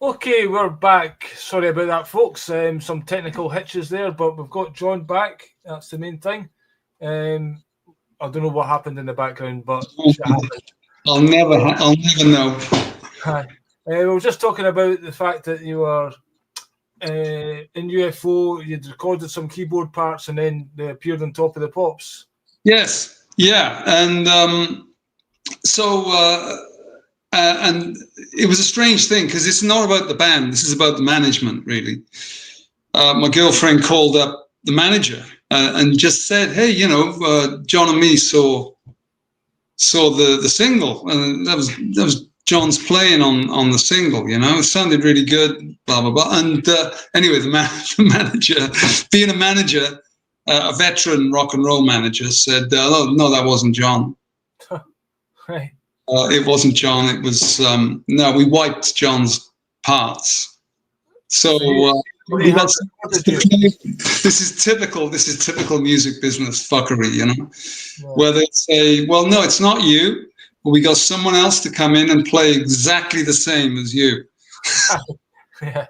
Okay, we're back. Sorry about that, folks. Some technical hitches there, but we've got John back. That's the main thing. I don't know what happened in the background, but shit happened. I'll never know. We were just talking about the fact that you were in UFO. You'd recorded some keyboard parts, and then they appeared on Top of the Pops. Yes, yeah, and and it was a strange thing because it's not about the band. This is about the management, really. My girlfriend called up the manager and just said, "Hey, John and me saw the single, and that was John's playing on the single. It sounded really good, blah blah blah." And anyway, the manager, being a manager, a veteran rock and roll manager, said, "Oh, no, that wasn't John." Right. It wasn't John. It was no. We wiped John's parts. So this is typical. This is typical music business fuckery, where they say, "Well, no, it's not you. But we got someone else to come in and play exactly the same as you." Yeah.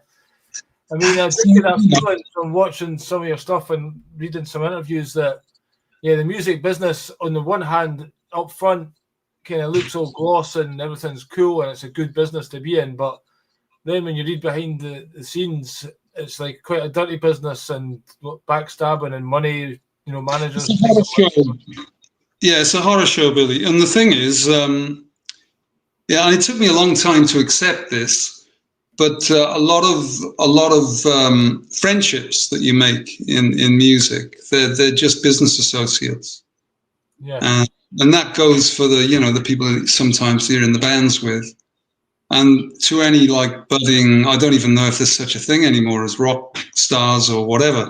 I mean, I did get that feeling from watching some of your stuff and reading some interviews that, the music business, on the one hand, up front, kind of looks all gloss and everything's cool and it's a good business to be in, but then when you read behind the scenes, it's like quite a dirty business and backstabbing and money, managers. It's a horror show. Yeah, it's a horror show, Billy. And the thing is, and it took me a long time to accept this, but a lot of friendships that you make in music, they're just business associates. Yeah. And that goes for the people that sometimes you're in the bands with. And to any budding, I don't even know if there's such a thing anymore as rock stars or whatever,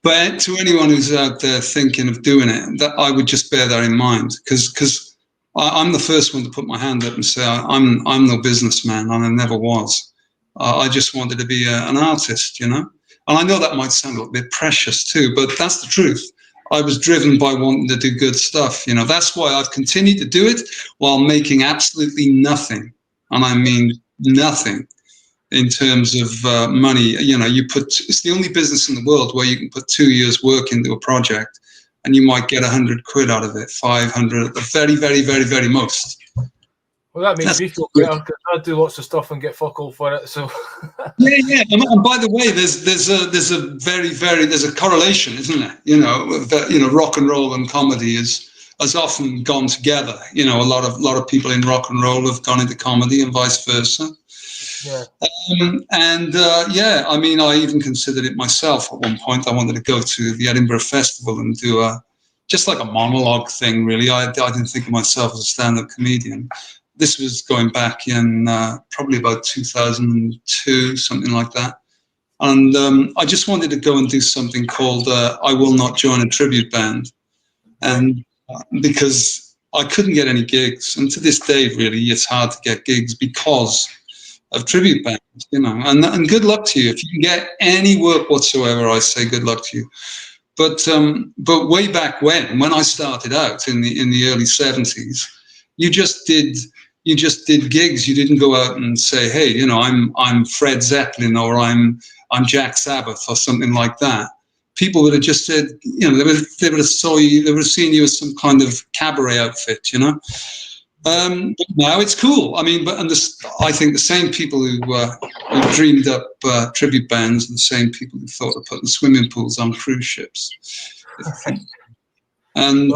but to anyone who's out there thinking of doing it, that I would just bear that in mind, because I'm the first one to put my hand up and say I'm no businessman, and I never was. I just wanted to be an artist, And I know that might sound a little bit precious too, but that's the truth. I was driven by wanting to do good stuff. That's why I've continued to do it while making absolutely nothing. And I mean nothing in terms of money. It's the only business in the world where you can put 2 years' work into a project and you might get 100 quid out of it, 500 at the very, very, very, very most. Well, that makes me feel better because I do lots of stuff and get fuck all for it. So yeah. And by the way, there's a correlation, isn't there? Rock and roll and comedy has often gone together. A lot of people in rock and roll have gone into comedy and vice versa. Yeah. I mean, I even considered it myself at one point. I wanted to go to the Edinburgh Festival and do just like a monologue thing, really. I didn't think of myself as a stand-up comedian. This was going back in probably about 2002, something like that. And I just wanted to go and do something called I Will Not Join a Tribute Band. And because I couldn't get any gigs. And to this day, really, it's hard to get gigs because of tribute bands, and good luck to you. If you can get any work whatsoever, I say good luck to you. But way back when I started out in the early 70s, you just did gigs. You didn't go out and say, "Hey, I'm Fred Zeppelin," or I'm Jack Sabbath or something like that. People would have just said, they would have seen you as some kind of cabaret outfit, But now it's cool. I mean, I think the same people who dreamed up tribute bands are the same people who thought of putting swimming pools on cruise ships. And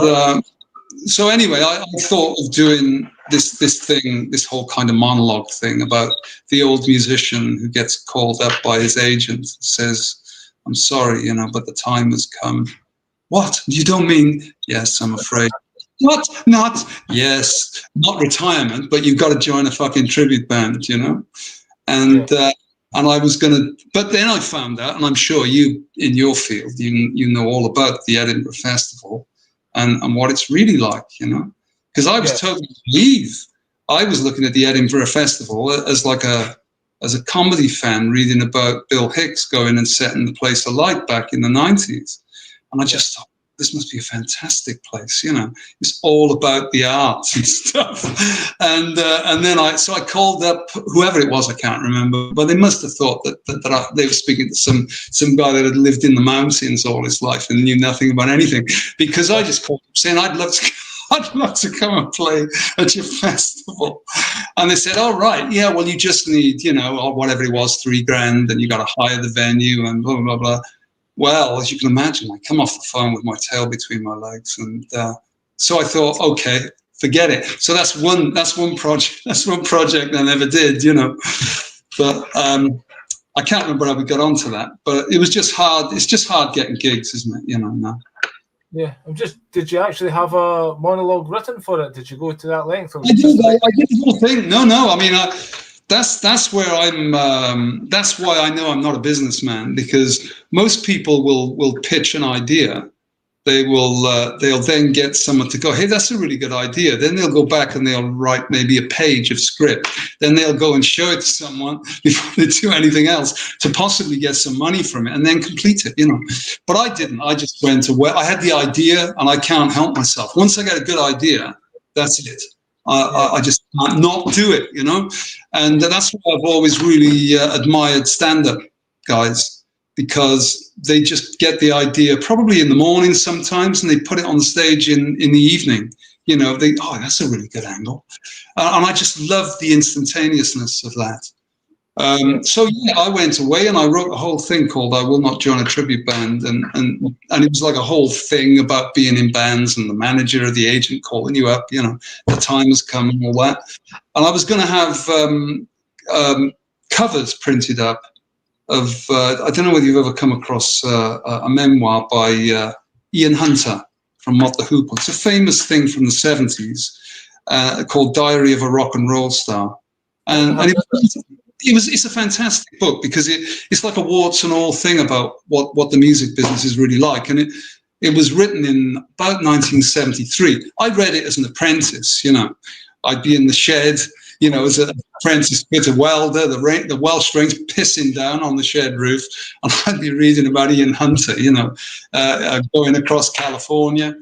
so anyway, I thought of doing this whole kind of monologue thing about the old musician who gets called up by his agent and says, "I'm sorry, but the time has come." "What? You don't mean?" "Yes, I'm afraid." Not, yes, not retirement, but you've got to join a fucking tribute band, And I was going to, but then I found out, and I'm sure you, in your field, you know all about the Edinburgh Festival and what it's really like, Because I was totally naive. I was looking at the Edinburgh Festival as a comedy fan reading about Bill Hicks going and setting the place alight back in the 90s. And I just thought, this must be a fantastic place, you know. It's all about the arts and stuff. And then I called up whoever it was, I can't remember, but they must have thought that they were speaking to some guy that had lived in the mountains all his life and knew nothing about anything, because I just called up saying, I'd love to come and play at your festival. And they said, oh, right, yeah, well, you just need, you know, or whatever it was, $3,000, and you got to hire the venue and blah, blah, blah, blah. Well, as you can imagine, I come off the phone with my tail between my legs. And so I thought, okay, forget it. So that's one project I never did, you know. But I can't remember how we got onto that. But it was just hard. It's just hard getting gigs, isn't it? You know, now. Yeah, did you actually have a monologue written for it? Did you go to that length? I did the whole thing. No, I mean, that's where I'm. That's why I know I'm not a businessman, because most people will pitch an idea. They'll then get someone to go, hey, that's a really good idea. Then they'll go back and they'll write maybe a page of script. Then they'll go and show it to someone before they do anything else to possibly get some money from it and then complete it, you know. But I didn't. I just went to where I had the idea and I can't help myself. Once I get a good idea, that's it. I just can't not do it, you know. And that's why I've always really admired stand-up guys, because they just get the idea probably in the morning sometimes, and they put it on the stage in the evening. You know, that's a really good angle. And I just love the instantaneousness of that. So yeah, I went away and I wrote a whole thing called I Will Not Join a Tribute Band. And it was like a whole thing about being in bands and the manager or the agent calling you up, you know, the time has come and all that. And I was going to have covers printed up of, I don't know whether you've ever come across a memoir by Ian Hunter from What the Hoople. It's a famous thing from the 70s called Diary of a Rock and Roll Star. And it's a fantastic book, because it's like a warts and all thing about what the music business is really like. And it was written in about 1973. I read it as an apprentice, you know. I'd be in the shed, you know, as an apprentice fitter welder, the Welsh rain's pissing down on the shed roof, and I'd be reading about Ian Hunter, you know, going across California.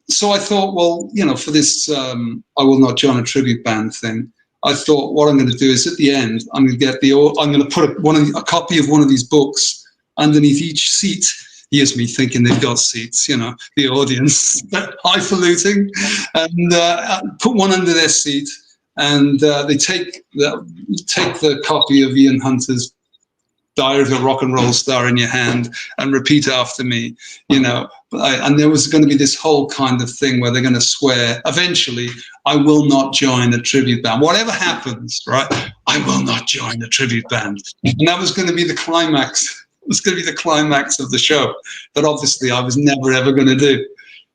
So I thought, well, you know, for this I Will Not Join a Tribute Band thing, I thought what I'm going to do is at the end, I'm going to put a copy of one of these books underneath each seat. Here's me thinking they've got seats, you know, the audience, highfalutin, and put one under their seat. And they take the copy of Ian Hunter's Diary of a Rock and Roll Star in your hand and repeat after me, you know. And there was going to be this whole kind of thing where they're going to swear, eventually, I will not join a tribute band. Whatever happens, right? I will not join a tribute band. And that was going to be the climax. It was going to be the climax of the show that obviously I was never, ever going to do.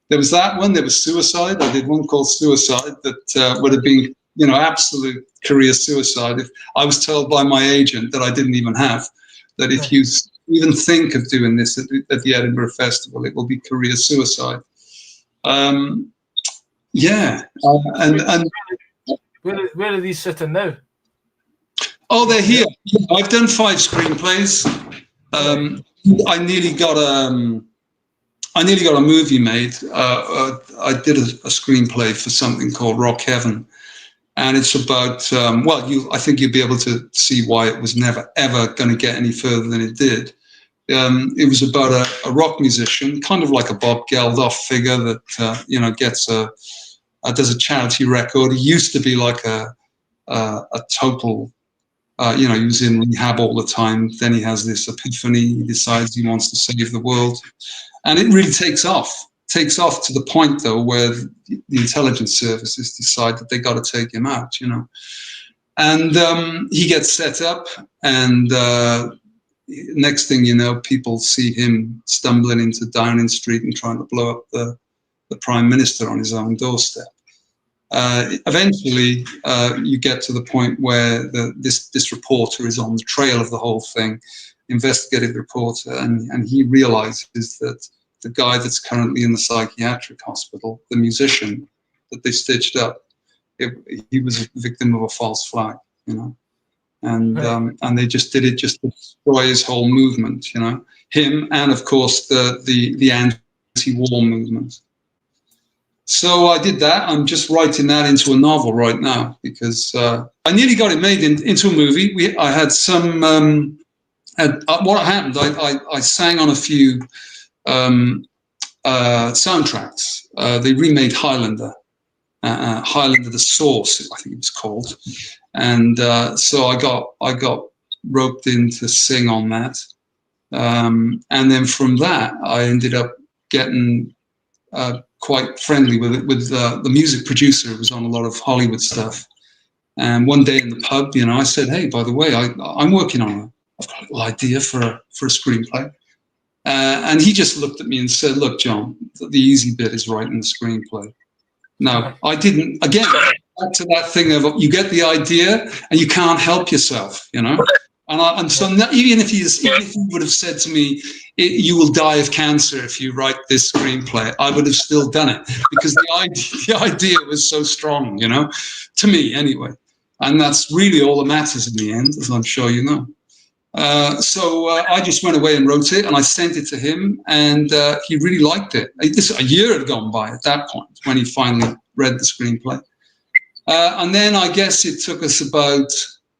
There was that one. There was Suicide. I did one called Suicide that would have been, you know, absolute career suicide if I was told by my agent that I didn't even have, that if you even think of doing this at the Edinburgh Festival, it will be career suicide. Yeah. And where are these sitting now? Oh, they're here. I've done 5 screenplays. I nearly got a movie made. I did a screenplay for something called Rock Heaven. And it's about, I think you'll be able to see why it was never, ever going to get any further than it did. It was about a rock musician, kind of like a Bob Geldof figure that, you know, does a charity record. He used to be like a total, you know, he was in rehab all the time. Then he has this epiphany. He decides he wants to save the world. And it really takes off to the point, though, where the intelligence services decide that they got to take him out, you know. And he gets set up, and next thing you know, people see him stumbling into Downing Street and trying to blow up the Prime Minister on his own doorstep. Eventually, you get to the point where this reporter is on the trail of the whole thing, investigative reporter, and he realizes that the guy that's currently in the psychiatric hospital, the musician that they stitched up, he was a victim of a false flag, you know, and they just did it just to destroy his whole movement, you know, him and of course the anti-war movement. So I did that. I'm just writing that into a novel right now because I nearly got it made into a movie. I had some. What happened? I sang on a few soundtracks. They remade Highlander. Highlander: The Source, I think it was called, and so I got roped in to sing on that, and then from that I ended up getting quite friendly with the music producer who was on a lot of Hollywood stuff. And one day in the pub, I said, "Hey, by the way, I'm working on I've got a little idea for a screenplay." And he just looked at me and said, "Look, John, the easy bit is writing the screenplay." Now, I didn't, again, back to that thing of you get the idea and you can't help yourself, And so even if he would have said to me, "You will die of cancer if you write this screenplay," I would have still done it because the idea was so strong, to me anyway. And that's really all that matters in the end, as I'm sure you know. So I just went away and wrote it, and I sent it to him, and he really liked it. A year had gone by at that point when he finally read the screenplay. And then I guess it took us about,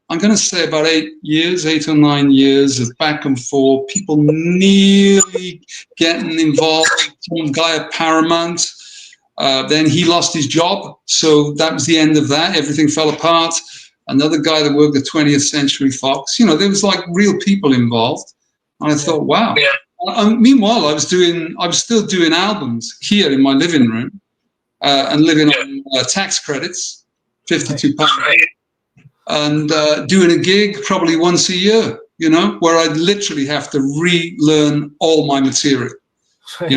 I'm going to say about 8 or 9 years of back and forth, people nearly getting involved. Some guy at Paramount, then he lost his job, so that was the end of that. Everything fell apart. Another guy that worked at 20th Century Fox. There was like real people involved. And I thought, wow. Yeah. Meanwhile, I was still doing albums here in my living room and living on tax credits, £52, and doing a gig probably once a year, where I'd literally have to relearn all my material. I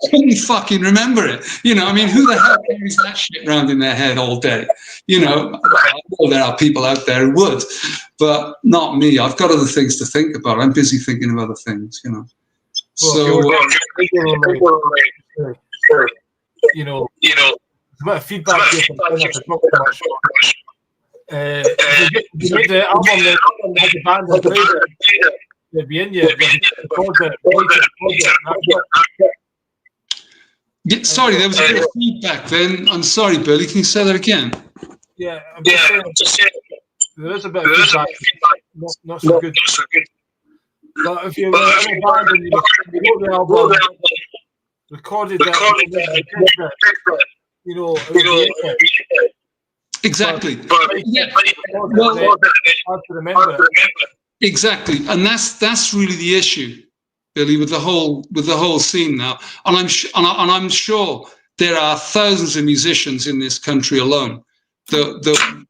couldn't fucking remember it. Who the hell carries that shit around in their head all day? I know there are people out there who would, but not me. I've got other things to think about. I'm busy thinking of other things, Well, So, it's a bit of feedback here from you made the album that had the band that played it. They'd be in you. Sorry, there was a bit of feedback then. I'm sorry, Billy. Can you say that again? Yeah, I'm just saying there is a bit of feedback. Not so good. But if you were in a band and you wrote the album, recorded that, exactly. Hard to remember. Exactly, and that's really the issue, Billy, with the whole scene now. And I'm sure there are thousands of musicians in this country alone that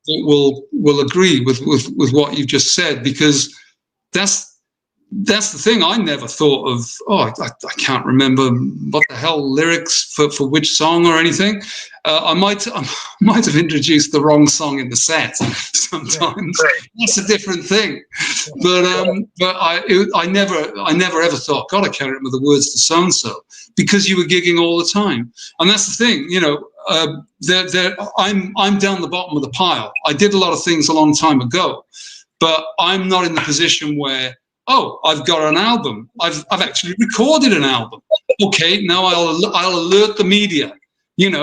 will agree with what you've just said, because that's the thing. I never thought of, I can't remember what the hell lyrics for which song or anything. I might have introduced the wrong song in the set sometimes. That's a different thing. But I never ever thought, God, I can't remember the words to so and so, because you were gigging all the time. And that's the thing, I'm down the bottom of the pile. I did a lot of things a long time ago, but I'm not in the position where, I've got an album. I've actually recorded an album. Okay, now I'll alert the media, and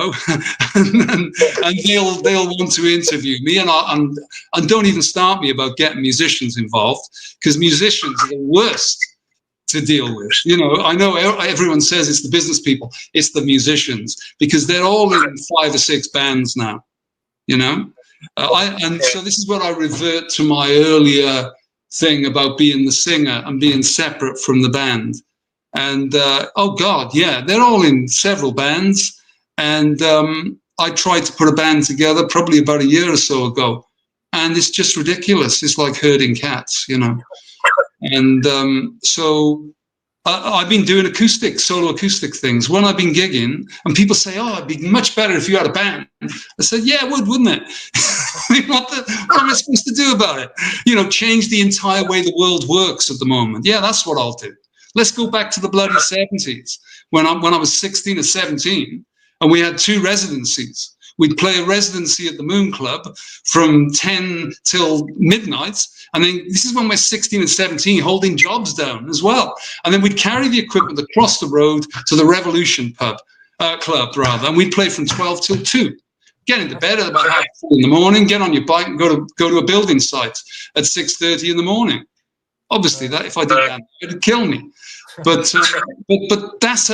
they'll want to interview me, and don't even start me about getting musicians involved, because musicians are the worst to deal with. I know everyone says it's the business people, it's the musicians, because they're all in 5 or 6 bands now. So this is where I revert to my earlier thing about being the singer and being separate from the band. And they're all in several bands. And I tried to put a band together probably about a year or so ago, and it's just ridiculous. It's like herding cats, And so I've been doing solo acoustic things when I've been gigging, and people say, it'd be much better if you had a band. I said, yeah, it would, wouldn't it? What am I supposed to do about it? Change the entire way the world works at the moment. Yeah, that's what I'll do. Let's go back to the bloody 70s when I was 16 or 17, and we had 2 residencies. We'd play a residency at the Moon Club from 10 till midnight. And then this is when we're 16 and 17, holding jobs down as well. And then we'd carry the equipment across the road to the Revolution club, and we'd play from 12 till 2. Get into bed at about 4:30 in the morning, get on your bike and go to a building site at 6:30 in the morning. Obviously, that if I did that, it'd kill me. But that's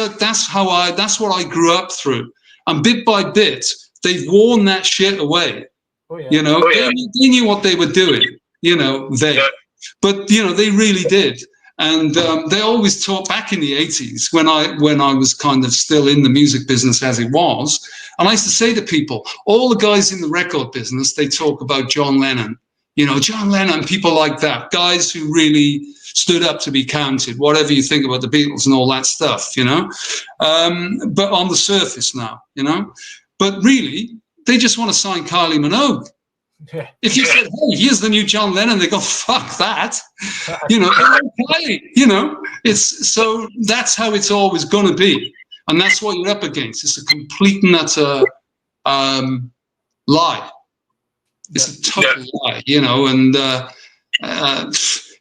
what I grew up through. And bit by bit, they've worn that shit away. Oh, yeah. You know, they knew what they were doing. You know, but you know, they really did. And they always talk back in the 80s when I was kind of still in the music business as it was. And I used to say to people, all the guys in the record business, they talk about John Lennon, you know, John Lennon, people like that, guys who really stood up to be counted, whatever you think about the Beatles and all that stuff, you know, but on the surface now, you know, but really they just want to sign Kylie Minogue. Yeah. If you said, hey, here's the new John Lennon, they go, fuck that. You know, you know, it's so that's how it's always going to be. And that's what you're up against. It's a complete and utter lie. It's a total lie, you know, and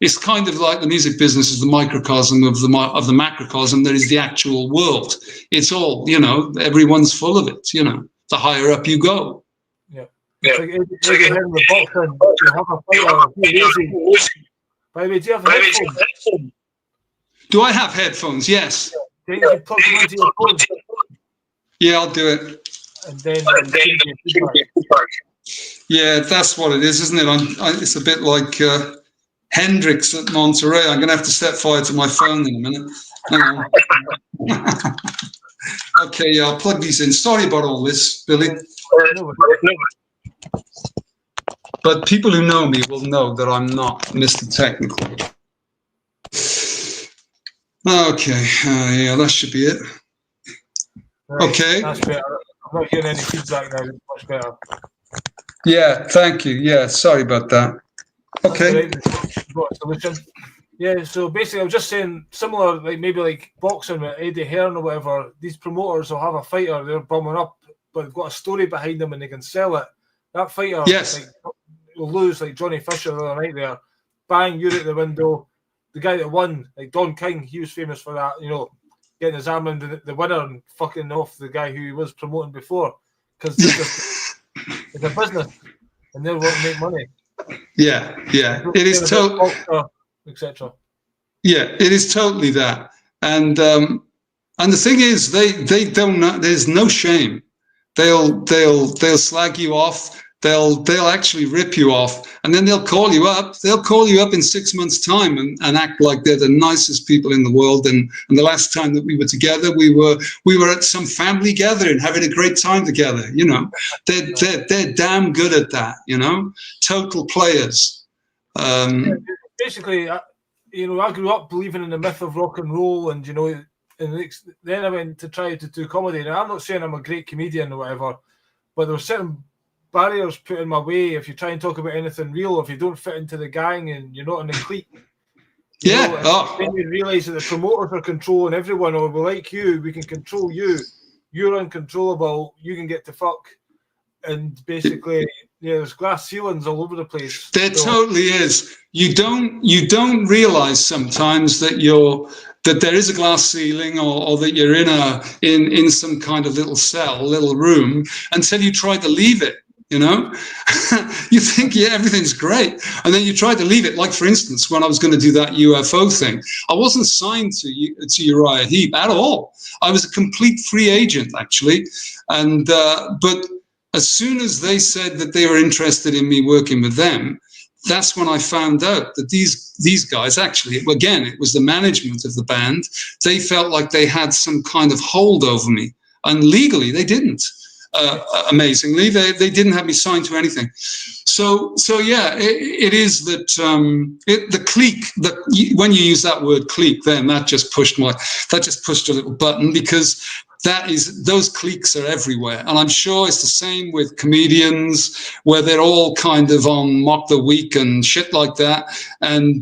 it's kind of like the music business is the microcosm of the macrocosm that is the actual world. It's all, you know, everyone's full of it, you know, the higher up you go. It's like you have a fighter. By the way, do you have headphones? Do I have headphones? Yes. Then you plug them into your phone. Yeah, I'll do it. And then yeah, that's what it is, isn't it? It's a bit like Hendrix at Monterey. I'm going to have to set fire to my phone in a minute. Hang on. Okay, yeah, I'll plug these in. Sorry about all this, Billy. But people who know me will know that I'm not Mr. Technical. Okay, yeah, that should be it. Right, okay. That's better. I'm not hearing any feedback now. It's much better. Yeah, thank you. Yeah, sorry about that. Okay. Got a solution. Yeah, so basically, I was just saying, similar, like maybe like boxing with Eddie Hearn or whatever. These promoters will have a fighter, they're bumming up, but they've got a story behind them and they can sell it. That fighter, yes, like, will lose, like Johnny Fisher the other night there. Bang, you're at the window. The guy that won, like Don King, he was famous for that, you know, getting his arm into the winner and fucking off the guy who he was promoting before. Because it's a business and they won't make money. Yeah, yeah. It is totally, etc. Yeah, it is totally that. And the thing is, they don't know, there's no shame. They'll slag you off. They'll actually rip you off, and then they'll call you up. They'll call you up in 6 months' time and act like they're the nicest people in the world. And the last time that we were together, we were at some family gathering, having a great time together. You know, they're damn good at that. You know, total players. Basically, you know, I grew up believing in the myth of rock and roll, and you know, and then I went to try to do comedy. Now, I'm not saying I'm a great comedian or whatever, but there were certain barriers put in my way if you try and talk about anything real, if you don't fit into the gang and you're not in the clique. Then you realise that the promoters are controlling everyone, or we're like you, we can control you. You're uncontrollable, you can get to fuck. And basically, yeah, there's glass ceilings all over the place. There totally is. You don't realise sometimes that there is a glass ceiling, or that you're in some kind of little cell, little room, until you try to leave it. You know, you think, yeah, everything's great. And then you try to leave it. Like, for instance, when I was going to do that UFO thing, I wasn't signed to Uriah Heep at all. I was a complete free agent, actually. And but as soon as they said that they were interested in me working with them, that's when I found out that these guys, actually, again, it was the management of the band. They felt like they had some kind of hold over me. And legally, they didn't. Amazingly, they didn't have me signed to anything. So yeah, it is that the clique, when you use that word clique, then that just pushed a little button, because those cliques are everywhere. And I'm sure it's the same with comedians, where they're all kind of on Mock the Week and shit like that. And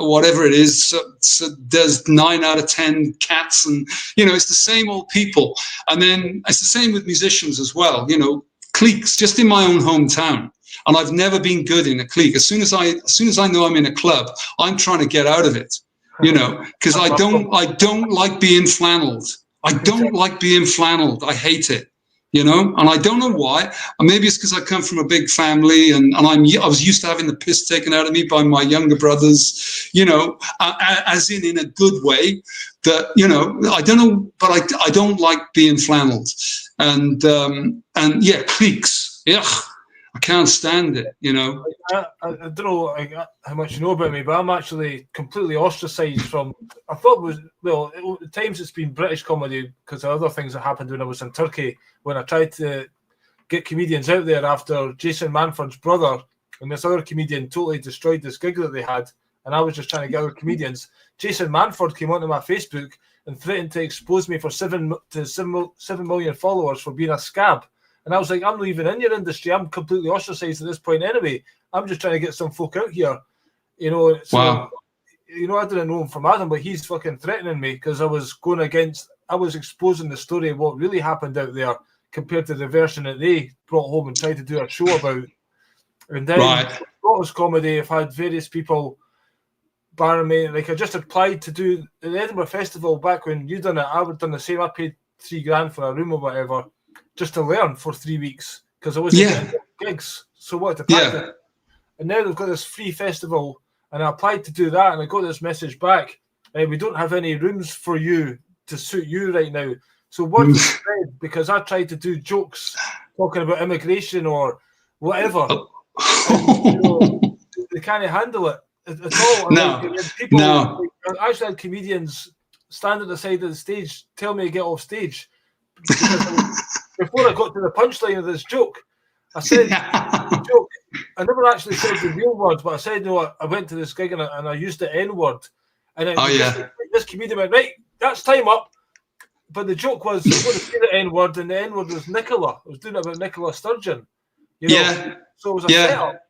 whatever it is, so there's 9 out of 10 cats, and, you know, it's the same old people. And then it's the same with musicians as well. You know, cliques just in my own hometown. And I've never been good in a clique. As soon as I know I'm in a club, I'm trying to get out of it, you know, because I don't like being flannelled. I don't like being flannelled. I hate it, you know, and I don't know why. And maybe it's because I come from a big family, and I was used to having the piss taken out of me by my younger brothers, you know, as in a good way. That, you know, I don't know, but I don't like being flannelled, and yeah, cliques, yeah. I can't stand it, you know. I don't know how much you know about me, but I'm actually completely ostracised from. I thought it was, well, at times it's been British comedy because of other things that happened when I was in Turkey, when I tried to get comedians out there after Jason Manford's brother and this other comedian totally destroyed this gig that they had, and I was just trying to get other comedians. Jason Manford came onto my Facebook and threatened to expose me for 7 million followers for being a scab. And I was like, I'm not even in your industry. I'm completely ostracized at this point anyway. I'm just trying to get some folk out here. You know, so, wow. You know, I didn't know him from Adam, but he's fucking threatening me because I was exposing the story of what really happened out there compared to the version that they brought home and tried to do a show about. And then Scottish comedy, I've had various people barring me. Like, I just applied to do the Edinburgh Festival back when you done it. I would have done the same. I paid $3,000 for a room or whatever, just to learn for 3 weeks because I wasn't getting gigs. So what to practice? Yeah. And now they've got this free festival, and I applied to do that, and I got this message back: we don't have any rooms for you to suit you right now. So word spread because I tried to do jokes talking about immigration or whatever. And, you know, they can't handle it at all. No. I actually had comedians stand at the side of the stage, tell me to get off stage. Before I got to the punchline of this joke, I said, joke. I never actually said the real word, but I said, no, I went to this gig and I used the N word. And this comedian went, right, that's time up. But the joke was, I was going to say the N word, and the N word was Nicola. I was doing it about Nicola Sturgeon. You know? Yeah. So it was a setup.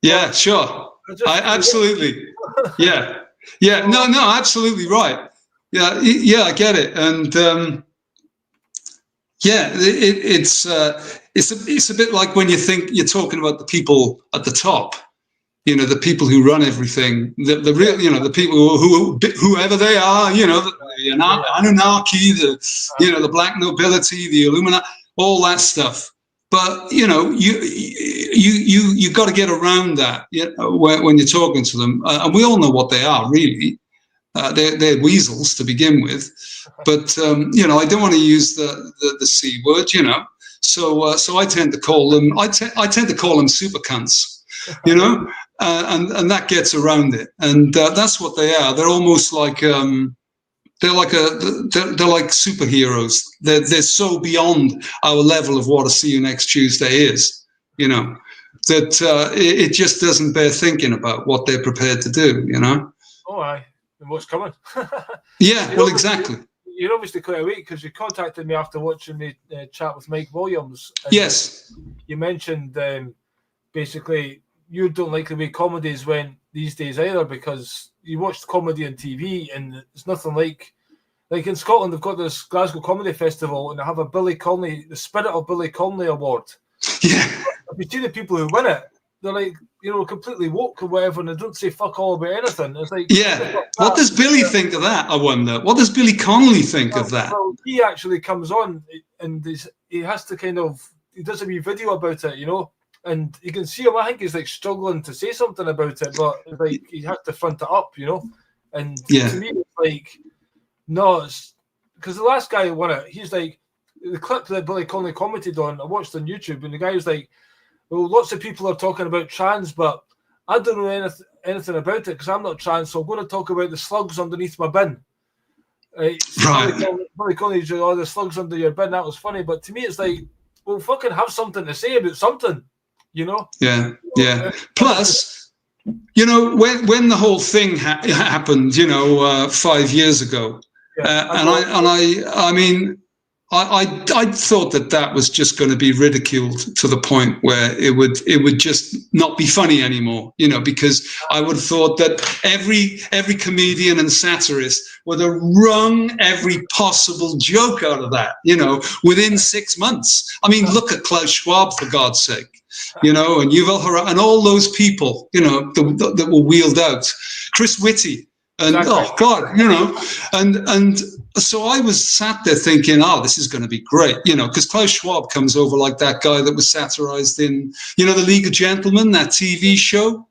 Yeah, but sure. Absolutely. Yeah. Yeah. No, absolutely right. Yeah, I get it. And, yeah, it's a bit like when you think you're talking about the people at the top, you know, the people who run everything, the real, you know, the people whoever they are, you know, the Anunnaki, the black nobility, the Illuminati, all that stuff. But you know, you got to get around that, you know, when you're talking to them, and we all know what they are really. They're weasels to begin with, but you know, I don't want to use the C word, you know. So I tend to call them I tend to call them super cunts, you know, and that gets around it, and that's what they are. They're almost like they're like superheroes. They're so beyond our level of what a See You Next Tuesday is, you know, that it just doesn't bear thinking about what they're prepared to do, you know. Oh, aye. And what's coming? Yeah, well, exactly. You're obviously quite awake because you contacted me after watching me chat with Mike Williams. And yes. You mentioned basically you don't like the way comedies went these days either because you watched comedy on TV and it's nothing like in Scotland they've got this Glasgow Comedy Festival and they have a Billy Connolly, the Spirit of Billy Connolly Award. Yeah. If you see the people who win it, they're like, you know, completely woke or whatever, and they don't say fuck all about anything. It's like, yeah. What does Billy think of that? I wonder. What does Billy Connolly think of that? Well, he actually comes on and he has to he does a wee video about it, you know, and you can see him. I think he's like struggling to say something about it, but like he has to front it up, you know. And to me, it's like, no, it's because the last guy who won it, he's like, the clip that Billy Connolly commented on, I watched on YouTube, and the guy was like, well, lots of people are talking about trans, but I don't know anything about it because I'm not trans, so I'm going to talk about the slugs underneath my bin. Right. Billy Connolly said, oh, the slugs under your bin, that was funny. But to me, it's like, well, fucking have something to say about something, you know? Yeah, yeah. Plus, you know, when the whole thing happened, you know, 5 years ago, and I mean, I thought that was just going to be ridiculed to the point where it would just not be funny anymore, because I would have thought that every comedian and satirist would have wrung every possible joke out of that, within 6 months. I mean, look at Klaus Schwab, for God's sake, and Yuval Harari and all those people, that were wheeled out, Chris Whitty. And oh God, and so I was sat there thinking, oh, this is going to be great, because Klaus Schwab comes over like that guy that was satirized in, the League of Gentlemen, that TV show.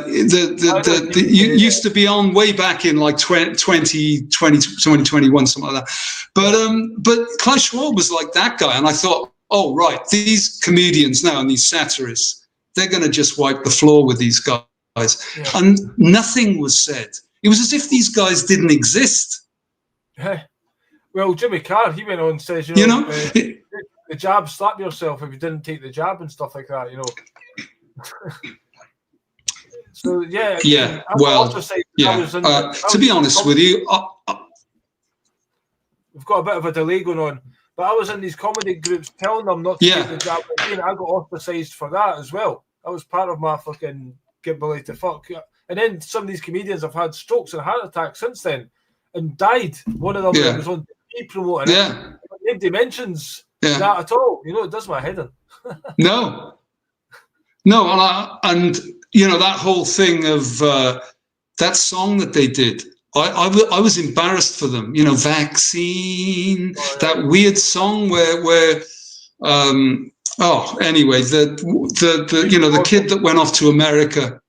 Used to be on way back in like 2021, something like that. But Klaus Schwab was like that guy, and I thought, oh right, these comedians now and these satirists, they're going to just wipe the floor with these guys. Yeah. And nothing was said. It was as if these guys didn't exist. Well, Jimmy Carr, he went on and says, the jab, slap yourself if you didn't take the jab and stuff like that, So yeah. Yeah. Well, to be honest with you, we've got a bit of a delay going on. But I was in these comedy groups telling them not to take the jab. And I got ostracized for that as well. That was part of my fucking get belly to fuck. And then some of these comedians have had strokes and heart attacks since then and died. One of them was on TV promoting it. Nobody mentions that at all. It does my head in. No, and that whole thing of that song that they did. I was embarrassed for them. Vaccine, that weird song where anyway, the kid that went off to America,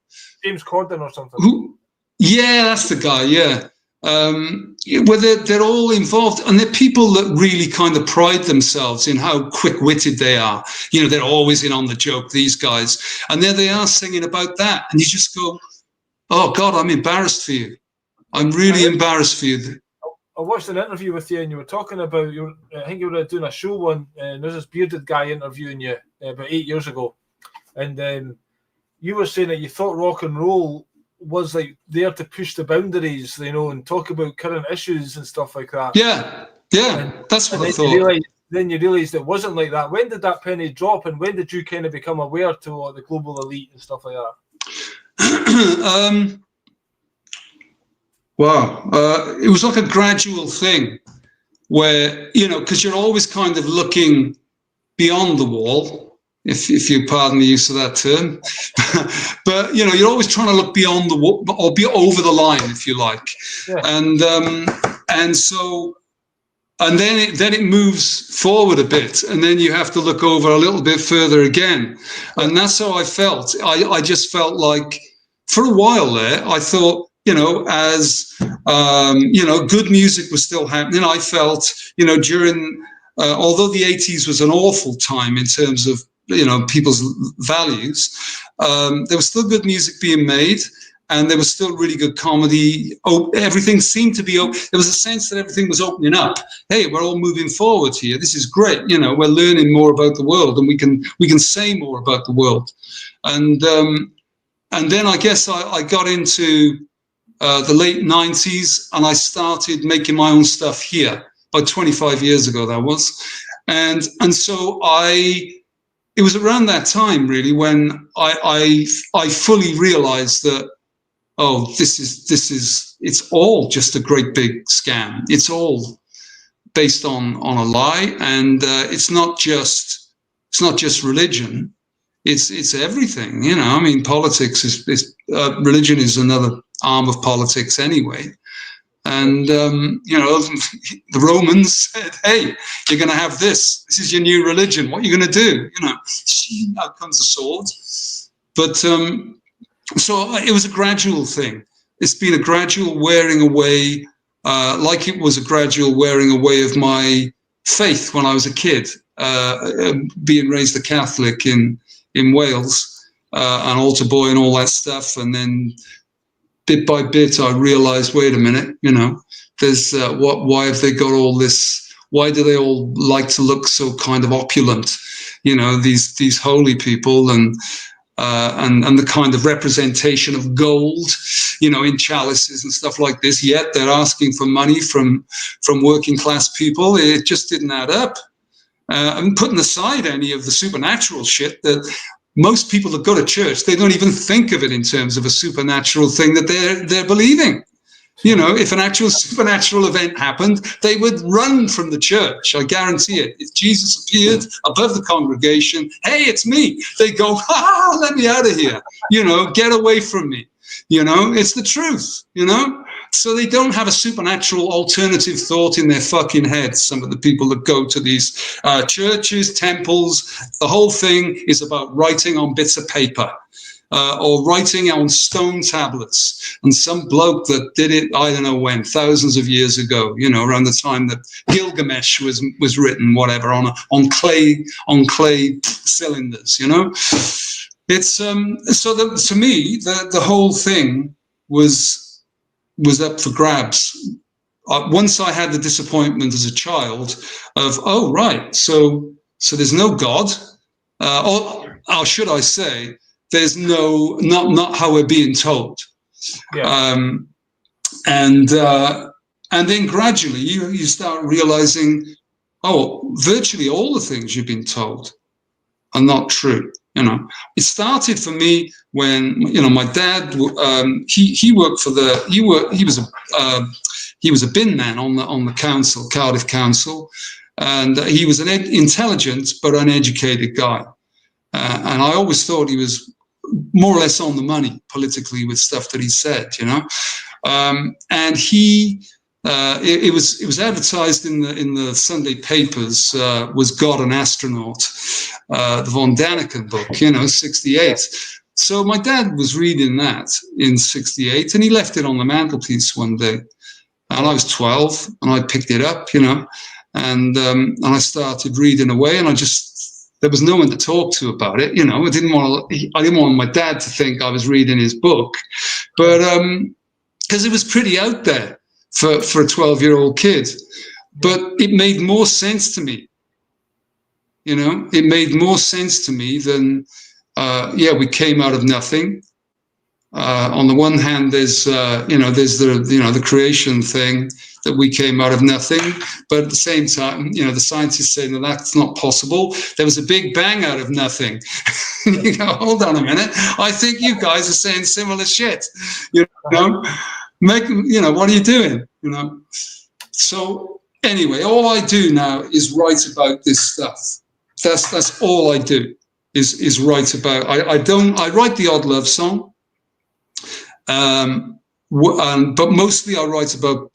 James Corden or something. Yeah, that's the guy. Yeah, where they're all involved, and they're people that really kind of pride themselves in how quick-witted they are. They're always in on the joke. These guys, and there they are singing about that, and you just go, "Oh God, I'm embarrassed for you. I'm really embarrassed for you." I watched an interview with you, and you were talking about I think you were doing a show one, and there's this bearded guy interviewing you about 8 years ago, and you were saying that you thought rock and roll was like there to push the boundaries, and talk about current issues and stuff like that. Yeah, that's what I thought. Then you realised it wasn't like that. When did that penny drop, and when did you kind of become aware to the global elite and stuff like that? Wow, it was like a gradual thing where, because you're always kind of looking beyond the wall, if you pardon the use of that term, but you're always trying to look beyond the wall or be over the line, if you like, and so. And then it moves forward a bit, and then you have to look over a little bit further again, and that's how I felt. I just felt like for a while there, I thought, as good music was still happening. I felt, during although the 80s was an awful time in terms of people's values, there was still good music being made. And there was still really good comedy. Everything seemed to be open. There was a sense that everything was opening up. Hey, we're all moving forward here. This is great. We're learning more about the world, and we can say more about the world. And then I guess I got into the late 90s, and I started making my own stuff here. About 25 years ago, that was. And so it was around that time really when I fully realized that, oh, this is it's all just a great big scam. It's all based on a lie, and it's not just religion. It's everything. I mean, politics is religion is another arm of politics anyway. And the Romans said, "Hey, you're going to have this. This is your new religion. What are you going to do?" Out comes the sword. But so it was a gradual thing. It's been a gradual wearing away, like it was a gradual wearing away of my faith when I was a kid, being raised a Catholic in Wales, an altar boy and all that stuff. And then bit by bit, I realized, wait a minute, there's why have they got all this? Why do they all like to look so kind of opulent? These holy people, and and the kind of representation of gold, in chalices and stuff like this. Yet they're asking for money from working class people. It just didn't add up. And putting aside any of the supernatural shit that most people that go to church, they don't even think of it in terms of a supernatural thing that they're believing. If an actual supernatural event happened, they would run from the church. I guarantee it. If Jesus appeared above the congregation, hey, it's me. They go, let me out of here. Get away from me. It's the truth, So they don't have a supernatural alternative thought in their fucking heads. Some of the people that go to these churches, temples, the whole thing is about writing on bits of paper. Or writing on stone tablets, and some bloke that did it, I don't know when, thousands of years ago, around the time that Gilgamesh was written, whatever, on clay cylinders, It's so that to me the whole thing was up for grabs. Once I had the disappointment as a child of, oh right, so there's no God, or should I say, there's not how we're being told. Yeah. And then gradually you start realizing, virtually all the things you've been told are not true. It started for me when my dad he worked for he was a bin man on the council, Cardiff Council, and he was an intelligent but uneducated guy, and I always thought he was more or less on the money politically with stuff that he said, and he it was advertised in the Sunday papers, was God an astronaut, the von Daniken book, 68. So my dad was reading that in 68, and he left it on the mantelpiece one day, and I was 12, and I picked it up, and I started reading away, and there was no one to talk to about it. I didn't want my dad to think I was reading his book, but because it was pretty out there for a 12-year-old kid. But it made more sense to me. It made more sense to me than, we came out of nothing. On the one hand, there's the creation thing, that we came out of nothing, but at the same time, the scientists say that that's not possible. There was a big bang out of nothing. You go, hold on a minute. I think you guys are saying similar shit. What are you doing? So anyway, all I do now is write about this stuff. That's all I do is write about. I write the odd love song. But mostly I write about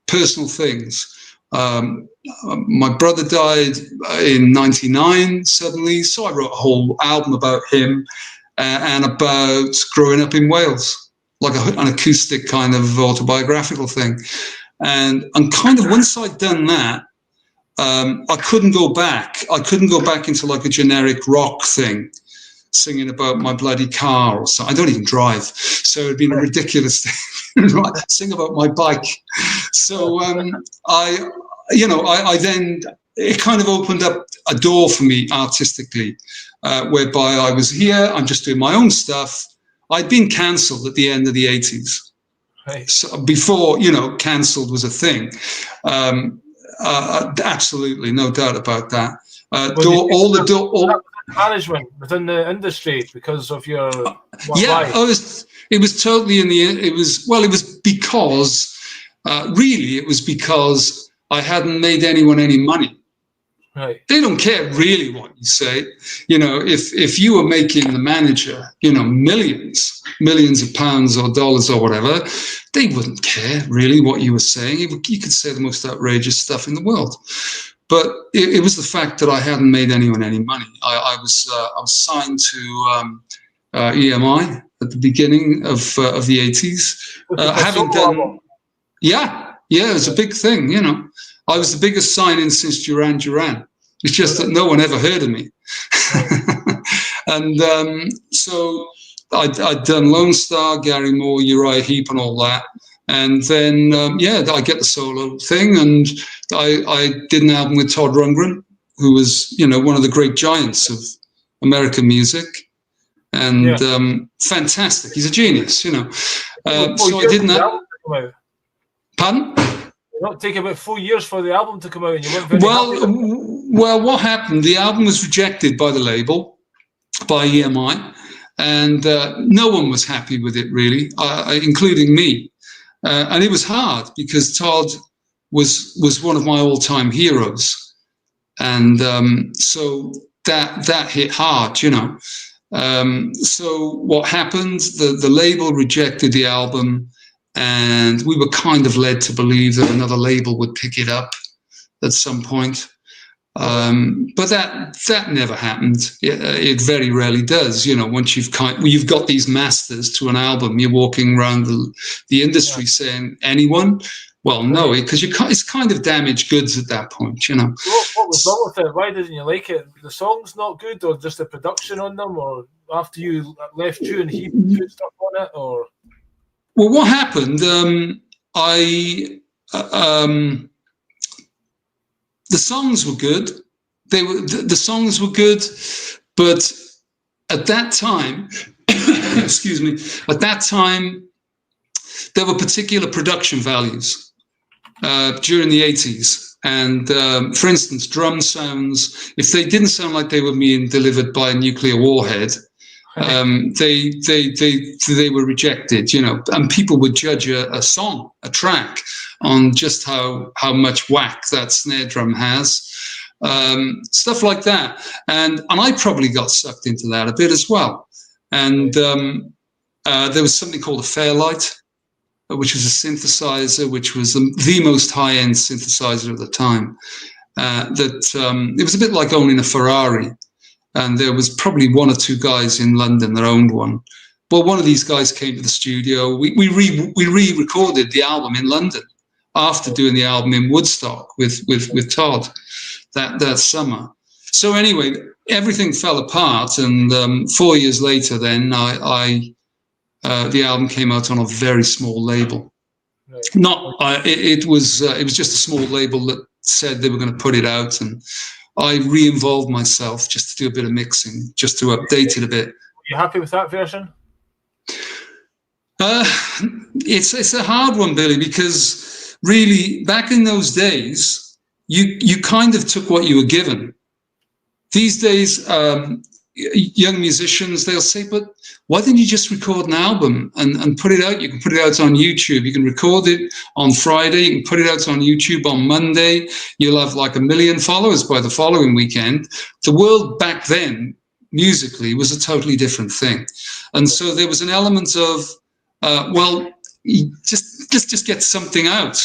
personal things. My brother died in '99 suddenly, so I wrote a whole album about him and about growing up in Wales, like an acoustic kind of autobiographical thing. And kind of once I'd done that, I couldn't go back. I couldn't go back into like a generic rock thing, singing about my bloody car or something. I don't even drive, so it'd been a ridiculous thing. Sing about my bike. So I then, it kind of opened up a door for me artistically, whereby I was here, I'm just doing my own stuff. I'd been cancelled at the end of the 80s. Right. So before, cancelled was a thing. Absolutely, no doubt about that. Management within the industry because of your it was totally it was because I hadn't made anyone any money. Right. They don't care really what you say. If you were making the manager, millions of pounds or dollars or whatever, they wouldn't care really what you were saying. You could say the most outrageous stuff in the world. But it was the fact that I hadn't made anyone any money. I was signed to EMI at the beginning of the 80s. Having done, it was a big thing. I was the biggest sign-in since Duran Duran. It's just that no one ever heard of me. And so I'd done Lone Star, Gary Moore, Uriah Heep, and all that. And then, I get the solo thing, and I did an album with Todd Rundgren, who was, one of the great giants of American music. and fantastic. He's a genius, you know. So I did that. Pardon? It not take about 4 years for the album to come out, and you weren't very happy. Well, what happened? The album was rejected by the label, by EMI, and no one was happy with it, really, including me. And it was hard because Todd was one of my all-time heroes, and so that hit hard, you know. So what happened? The label rejected the album. And we were kind of led to believe that another label would pick it up at some point. But that never happened. It very rarely does. You know, once you've got these masters to an album, you're walking around the industry saying, anyone? Well, no, because it's kind of damaged goods at that point, you know. What was wrong with it? Why didn't you like it? The song's not good, or just the production on them, or after you left you and he put stuff on it, or... Well, what happened? The songs were good. The songs were good, but at that time, excuse me, at that time, there were particular production values during the 80s. And for instance, drum sounds, if they didn't sound like they were being delivered by a nuclear warhead, they were rejected, you know, and people would judge a song, a track, on just how much whack that snare drum has, stuff like that. And I probably got sucked into that a bit as well. And there was something called a Fairlight, which was a synthesizer, which was the most high-end synthesizer at the time. It was a bit like owning a Ferrari. And there was probably one or two guys in London that owned one. Well, one of these guys came to the studio. We re-recorded the album in London after doing the album in Woodstock with Todd that summer. So anyway, everything fell apart, and 4 years later, then the album came out on a very small label. It was just a small label that said they were going to put it out, and I re-involved myself just to do a bit of mixing, just to update it a bit. Are you happy with that version? It's a hard one, Billy, because really back in those days, you kind of took what you were given. These days, young musicians, they'll say, but why didn't you just record an album and put it out? You can put it out on YouTube. You can record it on Friday. You can put it out on YouTube on Monday. You'll have like 1 million followers by the following weekend. The world back then, musically, was a totally different thing. And so there was an element of, just get something out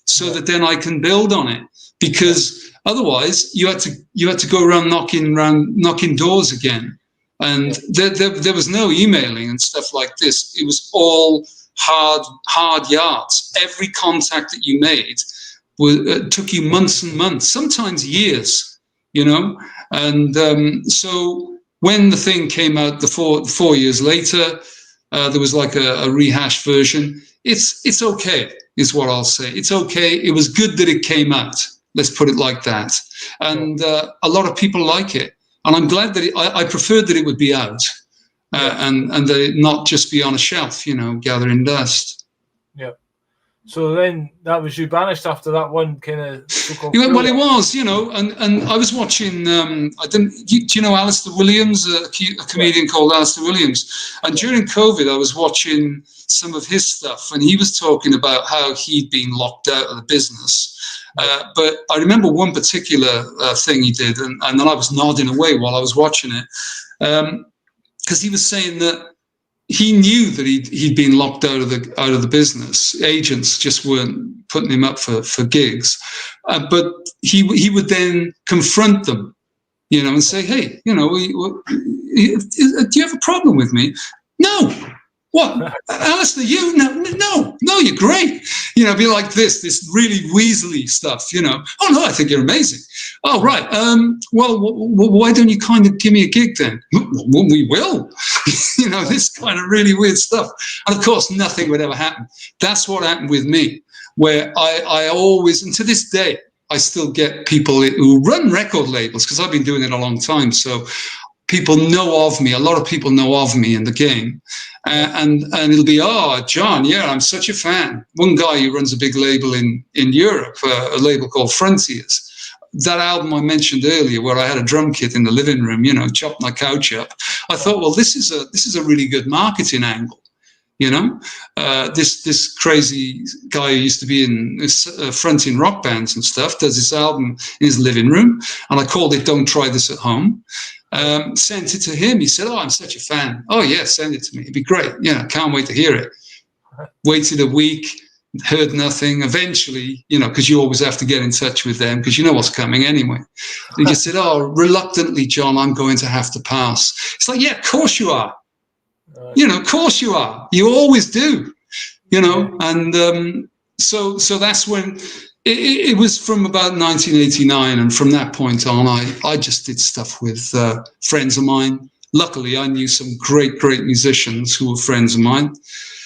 so that then I can build on it. Because otherwise, you had to go around knocking doors again. And there was no emailing and stuff like this. It was all hard yards. Every contact that you made took you months and months, sometimes years, you know. And so when the thing came out, the 4 years later, there was like a rehash version. It's okay, is what I'll say. It's okay. It was good that it came out. Let's put it like that. And a lot of people like it. And I'm glad that I preferred that it would be out and that it not just be on a shelf, you know, gathering dust. Yeah. So then that was you banished after that one kind of... Well, it was, you know, and I was watching, do you know Alistair Williams, a comedian called Alistair Williams? And during COVID, I was watching some of his stuff, and he was talking about how he'd been locked out of the business. But I remember one particular thing he did, and then I was nodding away while I was watching it, because he was saying that he knew that he'd been locked out of the business. Agents just weren't putting him up for gigs, but he would then confront them, you know, and say, "Hey, you know, do you have a problem with me?" "No." "What, Alistair, you no, you're great." You know, be like this really weaselly stuff, you know. "Oh, no, I think you're amazing." "Oh, right. Well, why don't you kind of give me a gig then?" "Well, we will." You know, this kind of really weird stuff. And of course, nothing would ever happen. That's what happened with me, where I always, and to this day, I still get people who run record labels, because I've been doing it a long time. So people know of me. A lot of people know of me in the game, and it'll be, oh, John, yeah, I'm such a fan. One guy who runs a big label in Europe, a label called Frontiers. That album I mentioned earlier, where I had a drum kit in the living room, you know, chopped my couch up. I thought, well, this is a really good marketing angle. You know, this crazy guy who used to be in fronting rock bands and stuff does this album in his living room, and I called it "Don't Try This at Home." Sent it to him. He said, "Oh, I'm such a fan. Oh yeah, send it to me. It'd be great. Yeah, can't wait to hear it." Waited a week, heard nothing. Eventually, you know, because you always have to get in touch with them because you know what's coming anyway. He just said, "Oh, reluctantly, John, I'm going to have to pass." It's like, yeah, of course you are. You know, of course you are. You always do. You know, and so that's when it was from about 1989, and from that point on, I just did stuff with friends of mine. Luckily, I knew some great musicians who were friends of mine.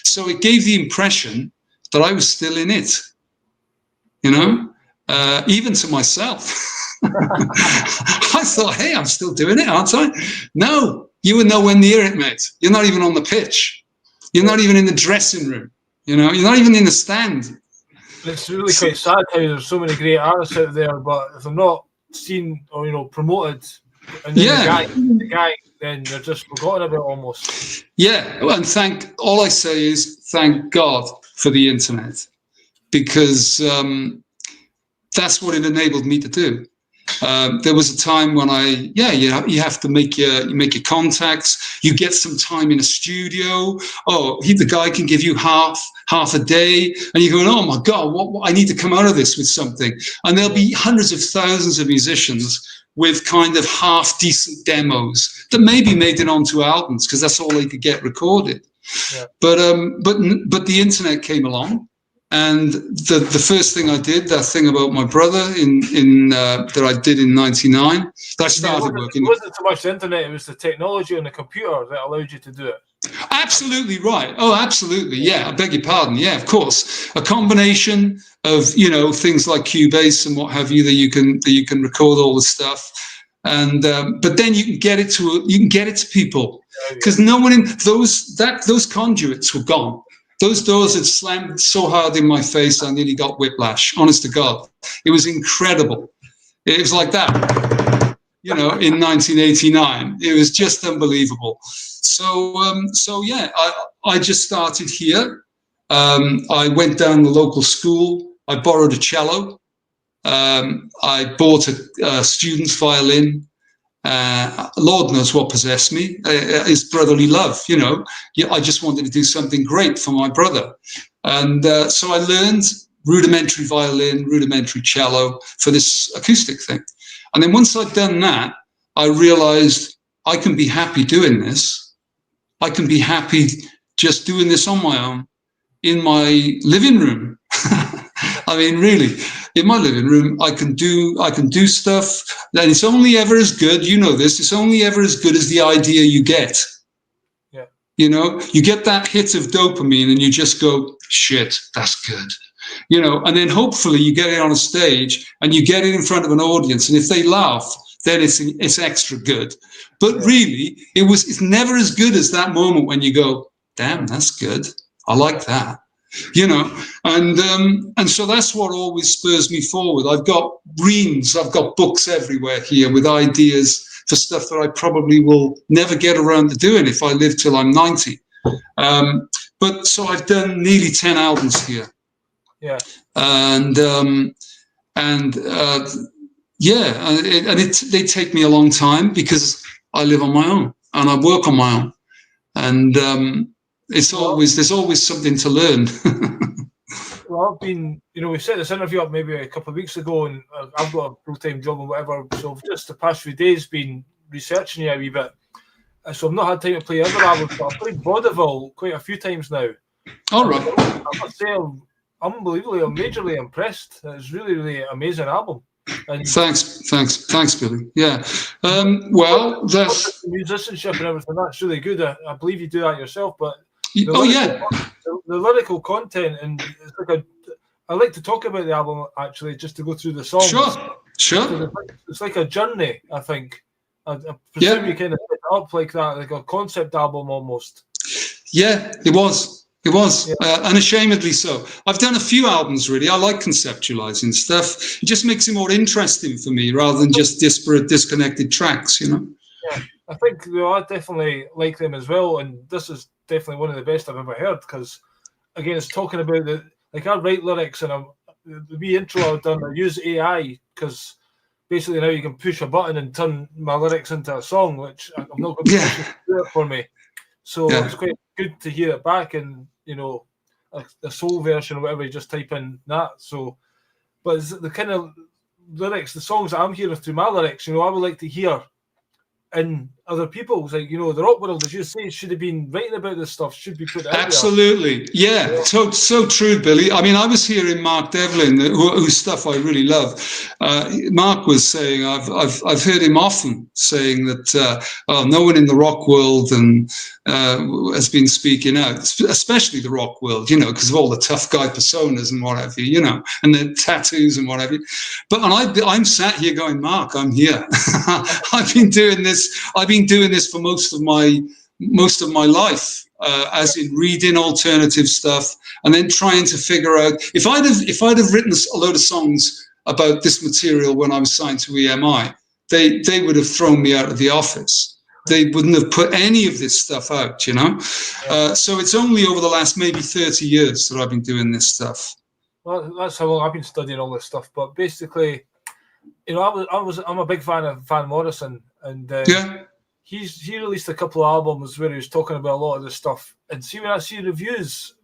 So it gave the impression that I was still in it. You know, even to myself. I thought, hey, I'm still doing it, aren't I? No. You were nowhere near it, mate. You're not even on the pitch. You're not even in the dressing room. You know, you're not even in the stand. It's really quite sad how there's so many great artists out there, but if they're not seen or, you know, promoted, and then the gang, then they're just forgotten about almost. Yeah, and all I say is thank God for the internet, because that's what it enabled me to do. There was a time when you have to make your contacts. You get some time in a studio. Oh, the guy can give you half a day, and you're going, oh my God, what I need to come out of this with something. And there'll be hundreds of thousands of musicians with kind of half decent demos that maybe made it onto albums because that's all they could get recorded. Yeah. But the internet came along. And the first thing I did, that thing about my brother that I did in '99, that I started working. It wasn't so much the internet; it was the technology on the computer that allowed you to do it. Absolutely right. Oh, absolutely. Yeah, I beg your pardon. Yeah, of course. A combination of, you know, things like Cubase and what have you that you can record all the stuff, and but then you can get it to people, because no one in those conduits were gone. Those doors had slammed so hard in my face, I nearly got whiplash. Honest to God, it was incredible. It was like that, you know, in 1989. It was just unbelievable. So yeah, I just started here. I went down the local school. I borrowed a cello. I bought a student's violin. Lord knows what possessed me, is brotherly love, you know. I just wanted to do something great for my brother. And so I learned rudimentary violin, rudimentary cello for this acoustic thing. And then once I'd done that, I realized I can be happy doing this. I can be happy just doing this on my own in my living room. I mean, really. In my living room, I can do stuff, and it's only ever as good. You know this. It's only ever as good as the idea you get. Yeah. You know, you get that hit of dopamine, and you just go, "Shit, that's good." You know, and then hopefully you get it on a stage, and you get it in front of an audience, and if they laugh, then it's extra good. But really, it's never as good as that moment when you go, "Damn, that's good. I like that." You know, and so that's what always spurs me forward. I've got reams, I've got books everywhere here with ideas for stuff that I probably will never get around to doing if I live till I'm 90. But so I've done nearly 10 albums here. Yeah. And they take me a long time because I live on my own and I work on my own. And there's always something to learn. Well, I've been, you know, we set this interview up maybe a couple of weeks ago, and I've got a full-time job and whatever, so just the past few days been researching you a wee bit. So I've not had time to play other albums, but I've played Vaudeville quite a few times now. All right. I must say I'm majorly impressed. It's really, really amazing album. And thanks, Billy. Yeah. Well, that's musicianship and everything. That's really good. I believe you do that yourself, but the lyrical content, and it's like I like to talk about the album actually, just to go through the songs. Sure. It's like a journey, I think. I presume you kind of set up like that, like a concept album almost. Yeah, it was. It was, Yeah. unashamedly so. I've done a few albums, really. I like conceptualizing stuff. It just makes it more interesting for me rather than just disparate, disconnected tracks, you know? Yeah, I think I definitely like them as well. And this is definitely one of the best I've ever heard because, again, it's talking about I write lyrics and the wee intro I've done, I use AI because basically now you can push a button and turn my lyrics into a song, which I'm not going to do it for me. So it's quite good to hear it back and, the soul version or whatever, you just type in that. So, but it's the kind of lyrics, the songs that I'm hearing through my lyrics, I would like to hear in other people's, like, the rock world, as you say, should have been writing about this stuff, should be put out Absolutely. there. Yeah, so true, Billy. I mean, I was hearing Mark Devlin, whose stuff I really love. Mark was saying, I've heard him often saying that no one in the rock world has been speaking out, especially the rock world, because of all the tough guy personas and what have you, and the tattoos and what have you. But I'm sat here going, Mark, I'm here. I've been doing this for most of my life, as in reading alternative stuff and then trying to figure out if I'd have written a load of songs about this material when I was signed to EMI, they would have thrown me out of the office. They wouldn't have put any of this stuff out, So it's only over the last maybe 30 years that I've been doing this stuff. Well, that's how long I've been studying all this stuff. But basically, I'm a big fan of Van Morrison, and he released a couple of albums where he was talking about a lot of this stuff. And see, when I see reviews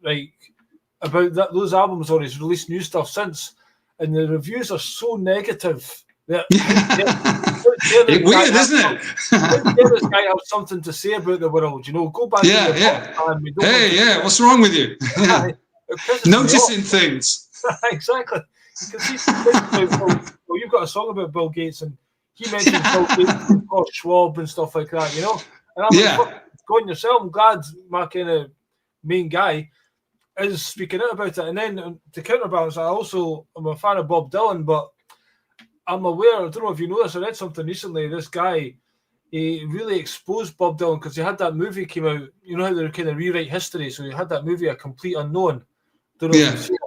about those albums, or he's released new stuff since, and the reviews are so negative that weird, isn't it? This guy has something to say about the world, Go back. What's wrong with you? Noticing things. Exactly. Well, you've got a song about Bill Gates, and he mentioned Bill Gates and Klaus Schwab and stuff like that, And I'm like, go on yourself. I'm glad my kind of main guy is speaking out about it. And then to counterbalance, I'm a fan of Bob Dylan, but I'm aware, I don't know if you know this, I read something recently, this guy, he really exposed Bob Dylan because he had that movie came out, how they kind of rewrite history, so he had that movie, A Complete Unknown. Don't know if you've seen it.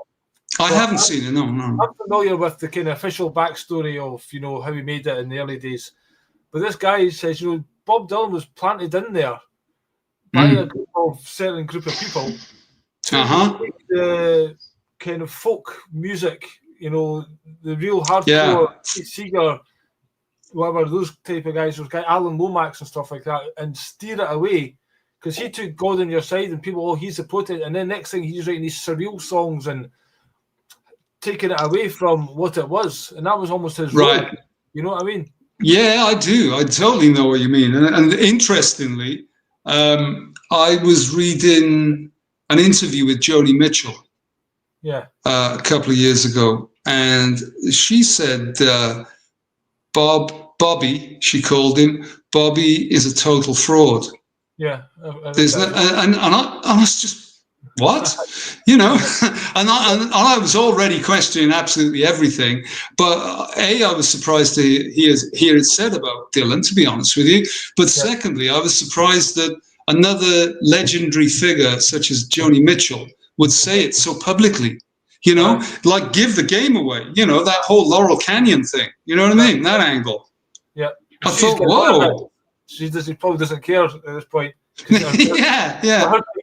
I haven't seen it, no. I'm familiar with the kind of official backstory of, how he made it in the early days. But this guy says, Bob Dylan was planted in there by a certain group of people to make the kind of folk music, the real hardcore Seeger, whatever, those type of guys, Alan Lomax and stuff like that, and steer it away. Because he took God on your side and people, he's supported, and then next thing he's writing these surreal songs and taking it away from what it was, and that was almost his role. You know what I mean? Yeah, I do. I totally know what you mean. And interestingly, I was reading an interview with Joni Mitchell a couple of years ago, and she said Bobby, she called him, Bobby is a total fraud. Yeah. And I was just, what? And I was already questioning absolutely everything. But I was surprised to hear it said about Dylan, to be honest with you. But secondly, I was surprised that another legendary figure such as Joni Mitchell would say it so publicly. Like give the game away. That whole Laurel Canyon thing. You know what I mean? That angle. Yeah. I thought, whoa. She probably doesn't care at this point. Her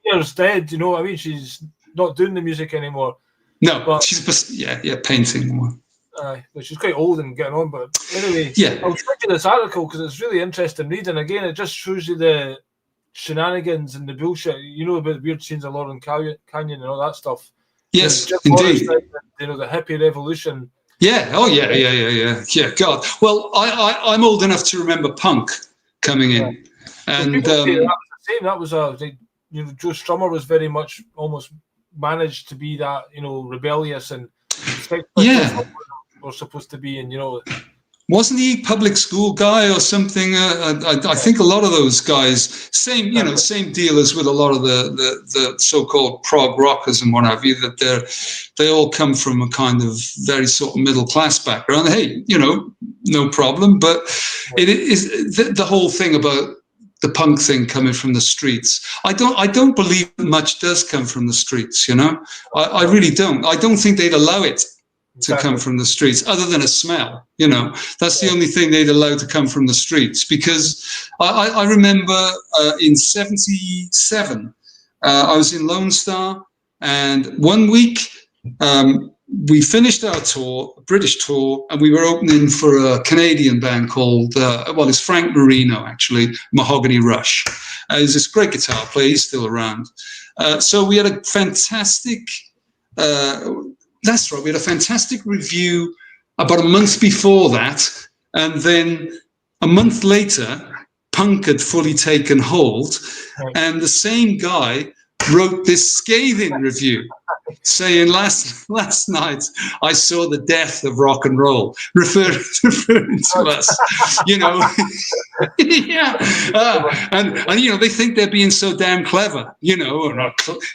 career's dead, you know what I mean? She's not doing the music anymore. No, but she's painting more. But she's quite old and getting on. But anyway, I was thinking this article because it's really interesting reading. Again, it just shows you the shenanigans and the bullshit. About the weird scenes of Laurel Canyon and all that stuff. Yes, indeed. The hippie revolution. Yeah. Oh, yeah. Yeah. God. Well, I'm old enough to remember punk coming in, and that was Joe Strummer was very much almost managed to be that rebellious and were supposed to be, and wasn't he public school guy or something? I think a lot of those guys, same deal as with a lot of the so-called prog rockers and what have you, that they all come from a kind of very sort of middle class background. Hey, no problem. But it is the whole thing about the punk thing coming from the streets. I don't believe much does come from the streets, you know. I really don't. I don't think they'd allow it to come from the streets, other than a smell, you know. That's the only thing they'd allow to come from the streets. Because I remember in '77, I was in Lone Star, and one week we finished our tour, British tour, and we were opening for a Canadian band called, well, it's Frank Marino, actually, Mahogany Rush. He's this great guitar player, he's still around. So we had a fantastic, that's right, we had a fantastic review about a month before that, and then a month later, punk had fully taken hold, and the same guy wrote this scathing review saying, last night I saw the death of rock and roll, referring to us, you know. Yeah, and you know, they think they're being so damn clever, you know,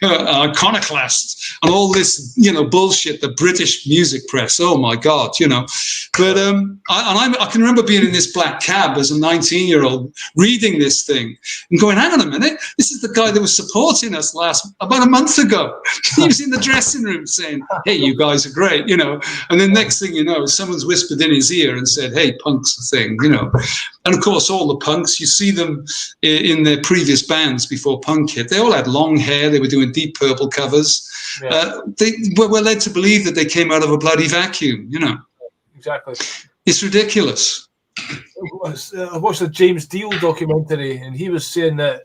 iconoclasts and all this, you know, bullshit, the British music press, oh my God, you know. But I can remember being in this black cab as a 19-year-old reading this thing and going, hang on a minute, this is the guy that was supporting us about a month ago. He was in the dressing room saying, hey, you guys are great, you know. And then next thing you know, someone's whispered in his ear and said, hey, punk's the thing, you know. And of course, all the punks, you see them in their previous bands before punk hit, they all had long hair, they were doing Deep Purple covers. Yeah. They were led to believe that they came out of a bloody vacuum, you know. Exactly. It's ridiculous. I watched a James Deal documentary, and he was saying that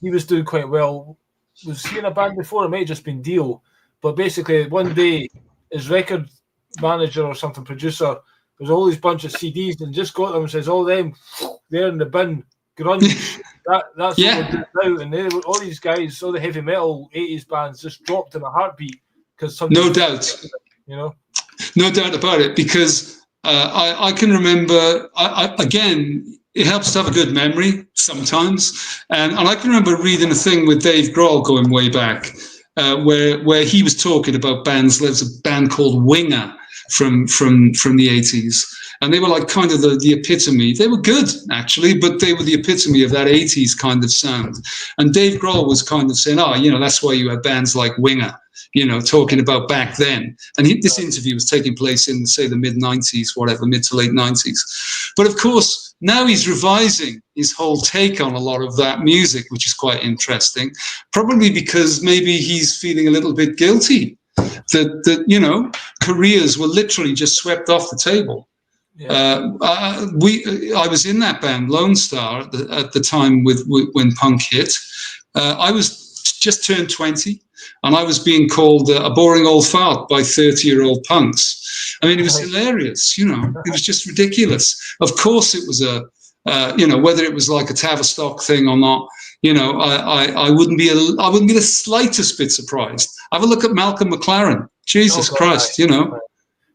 he was doing quite well. Was he in a band before? It might have just been Deal. But basically, one day, his record manager or something, producer, there's all these bunch of CDs, and just got them and says, all them, they're in the bin, grunge. That's what we're doing now. And all these guys, all the heavy metal 80s bands just dropped in a heartbeat. No doubt. You know? No doubt about it, because I can remember, again, it helps to have a good memory sometimes. And I can remember reading a thing with Dave Grohl going way back, where he was talking about bands. There's a band called Winger from the 80s. And they were like kind of the epitome. They were good, actually, but they were the epitome of that 80s kind of sound. And Dave Grohl was kind of saying, you know, that's why you had bands like Winger, you know, talking about back then. And this interview was taking place in, say, the mid-90s, whatever, mid to late 90s. But of course, now he's revising his whole take on a lot of that music, which is quite interesting, probably because maybe he's feeling a little bit guilty that you know, careers were literally just swept off the table. Yeah. I was in that band Lone Star at the time when punk hit. I was just turned 20, and I was being called a boring old fart by 30-year-old punks. I mean, it was hilarious, you know. It was just ridiculous. Of course, it was you know, whether it was like a Tavistock thing or not, you know, I wouldn't be the slightest bit surprised. Have a look at Malcolm McLaren. Jesus Christ, you know,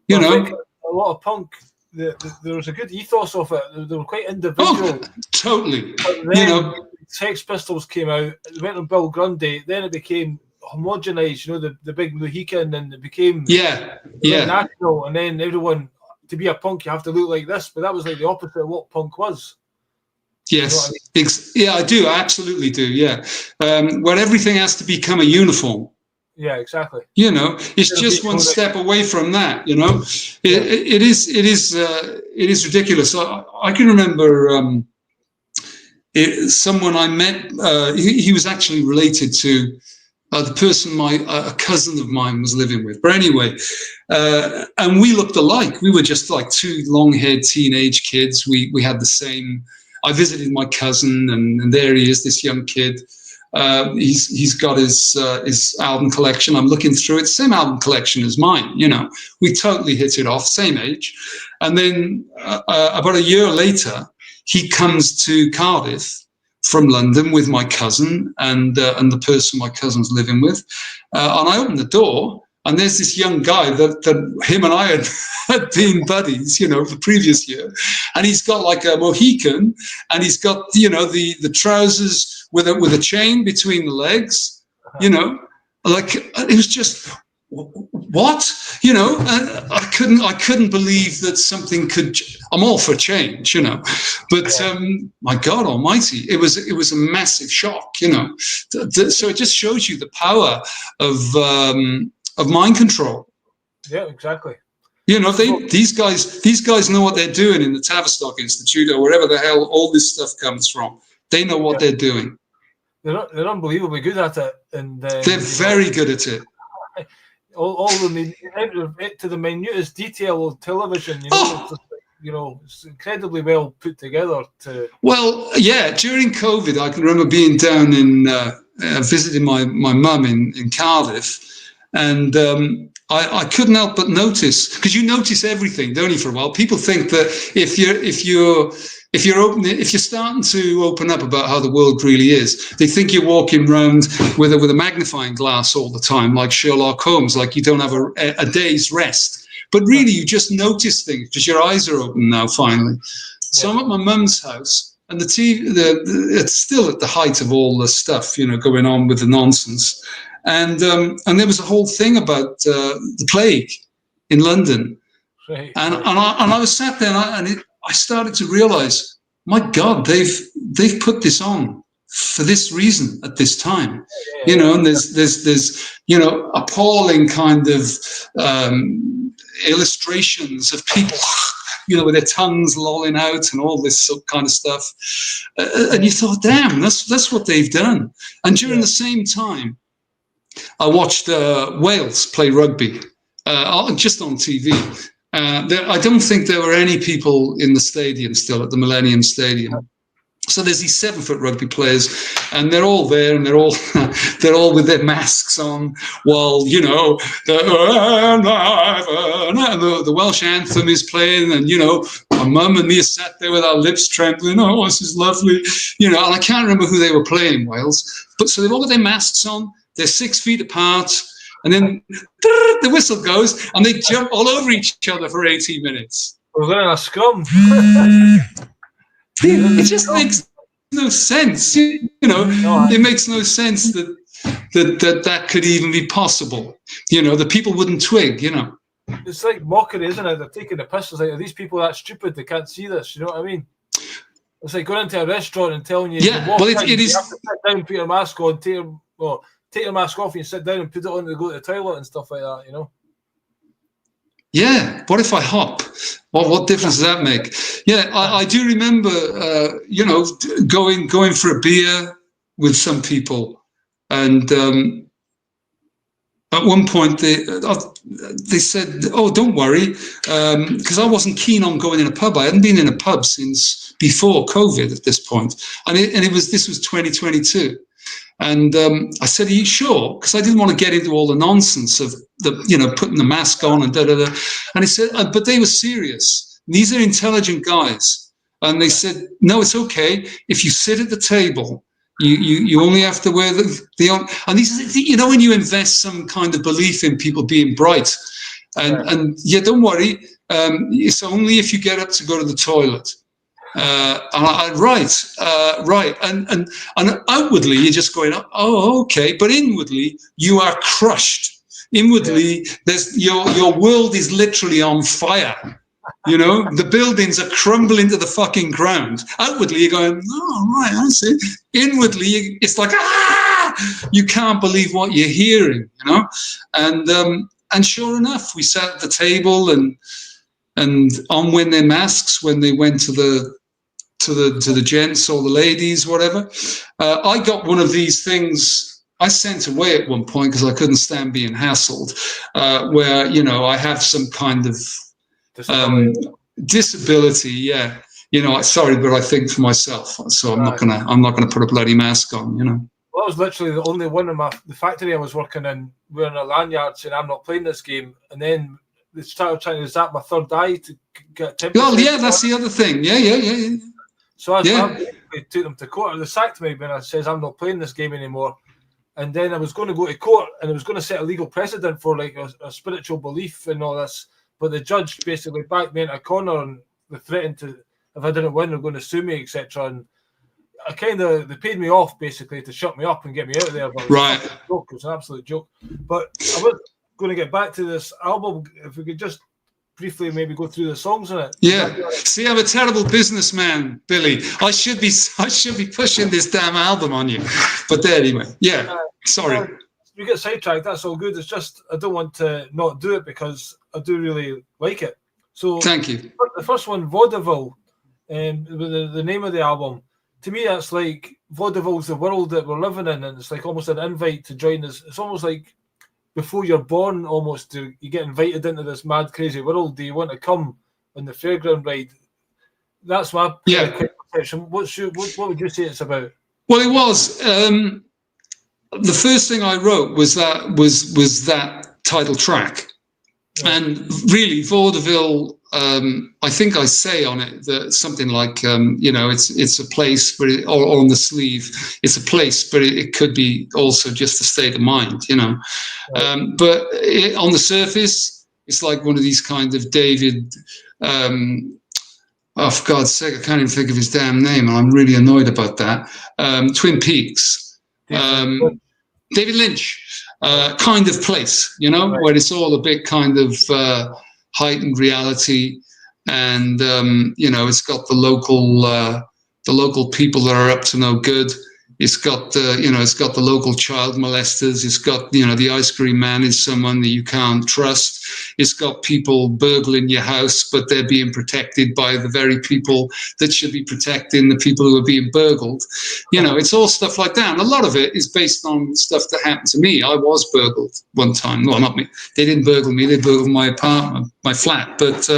you know. A lot of punk. There was a good ethos of it. They were quite individual. Oh, totally. Then, you know, Sex Pistols came out. It went on Bill Grundy. Then it became homogenized. You know, the big Mohican, and it became national. And then everyone, to be a punk, you have to look like this. But that was like the opposite of what punk was. Yes, you know what I mean? Yeah, I do. I absolutely do. Yeah, where everything has to become a uniform. Yeah, exactly. You know, it's just one step away from that. You know, it is ridiculous. I can remember someone I met. He was actually related to the person a cousin of mine was living with. But anyway, and we looked alike. We were just like two long-haired teenage kids. We had the same. I visited my cousin, and there he is, this young kid. He's got his album collection. I'm looking through it, same album collection as mine. You know, we totally hit it off, same age. And then about a year later, he comes to Cardiff from London with my cousin and the person my cousin's living with. And I opened the door, and there's this young guy that him and I had been buddies, you know, the previous year. And he's got like a Mohican, and he's got, you know, the trousers with a chain between the legs, you know, like it was just, what? You know, and I couldn't believe that something could. I'm all for change, you know, but my God Almighty, it was a massive shock, you know. So it just shows you the power of mind control. Yeah, exactly. You know, these guys know what they're doing in the Tavistock Institute or wherever the hell all this stuff comes from. They know what they're doing. They're unbelievably good at it, and they're very good at it. All to the minutest detail of television. You know, it's just, you know, it's incredibly well put together. Well, yeah. During COVID, I can remember being down in visiting my mum in Cardiff, and I couldn't help but notice, because you notice everything, don't you? For a while, people think that if you're starting to open up about how the world really is, they think you're walking around with a magnifying glass all the time, like Sherlock Holmes, like you don't have a day's rest. But really, you just notice things because your eyes are open now. Finally, so I'm at my mum's house, and the TV, it's still at the height of all the stuff, you know, going on with the nonsense. And there was a whole thing about the plague in London, and I was sat there, and I started to realize, my God, they've put this on for this reason at this time, you know. And there's you know, appalling kind of illustrations of people, you know, with their tongues lolling out and all this kind of stuff, and you thought, damn, that's what they've done. And during the same time, I watched Wales play rugby, just on TV. I don't think there were any people in the stadium still at the Millennium Stadium. So there's these 7-foot rugby players, and they're all there, and they're all with their masks on, while, you know, the Welsh anthem is playing, and, you know, my mum and me are sat there with our lips trembling. Oh, this is lovely, you know. And I can't remember who they were playing in Wales, but so they've all got their masks on. They're 6 feet apart, and then the whistle goes, and they jump all over each other for 80 minutes. We're in a scrum. It just makes no sense, you know. It makes no sense that could even be possible. You know, the people wouldn't twig. You know, it's like mockery, isn't it? They're taking the piss. It's like, are these people that stupid? They can't see this. You know what I mean? It's like going into a restaurant and telling you, yeah, well, it is. You have to sit down, put your mask on, take your mask off, and you sit down and put it on to go to the toilet and stuff like that. You know. Yeah, what if I hop? What difference does that make? Yeah, I do remember, you know, going for a beer with some people, and at one point they said, "Oh, don't worry," because I wasn't keen on going in a pub. I hadn't been in a pub since before COVID at this point, and this was 2022. And I said, "Are you sure?" Because I didn't want to get into all the nonsense of you know, putting the mask on and da-da-da. And he said, but they were serious. These are intelligent guys. And they said, "No, it's okay. If you sit at the table, you only have to wear the and these, you know, when you invest some kind of belief in people being bright, and yeah, don't worry. It's only if you get up to go to the toilet." Right. And outwardly you're just going, "Oh, okay," but inwardly you are crushed. Inwardly, there's your world is literally on fire. You know, the buildings are crumbling to the fucking ground. Outwardly, you're going, "Oh, right, I see." Inwardly, it's like, you can't believe what you're hearing. You know, and sure enough, we sat at the table and on when their masks when they went to the gents or the ladies, whatever. I got one of these things I sent away at one point because I couldn't stand being hassled, where, you know, I have some kind of disability. Yeah, you know, sorry, but I think for myself, so I'm not gonna put a bloody mask on. You know. Well, I was literally the only one in the factory I was working in wearing a lanyard saying, "I'm not playing this game," and then they started trying to zap my third eye to get temperature. Well, yeah, that's the other thing. Yeah. So I basically took them to court. They sacked me when I says, "I'm not playing this game anymore." And then I was going to go to court, and I was going to set a legal precedent for like a spiritual belief and all this. But the judge basically backed me into a corner, and they threatened to, if I didn't win, they're going to sue me, etc. And they paid me off basically to shut me up and get me out of there. But it was an absolute joke. But I was going to get back to this album. If we could just briefly maybe go through the songs in it. Yeah. See, I'm a terrible businessman, Billy. I should be pushing this damn album on you. But there, anyway. Yeah. Sorry. You get sidetracked. That's all good. It's just I don't want to not do it because I do really like it. So thank you. The first one, Vaudeville, the name of the album. To me, that's like Vaudeville's the world that we're living in, and it's like almost an invite to join us. It's almost like before you're born, almost you get invited into this mad, crazy world. Do you want to come on the fairground ride? That's my quick question. What would you say it's about? Well, it was the first thing I wrote was that title track, and really Vaudeville. I think I say on it that something like it's a place, but or on the sleeve, it's a place, but it could be also just a state of mind, But on the surface, it's like one of these kind of David. Oh, for God's sake, I can't even think of his damn name, and I'm really annoyed about that. Twin Peaks, David Lynch, kind of place, where it's all a bit kind of heightened reality, and it's got the local people that are up to no good. It's got the local child molesters. It's got the ice cream man is someone that you can't trust. It's got people burgling your house, but they're being protected by the very people that should be protecting the people who are being burgled. It's all stuff like that. And a lot of it is based on stuff that happened to me. I was burgled one time. Well, not me. They didn't burgle me. They burgled my apartment, my flat. But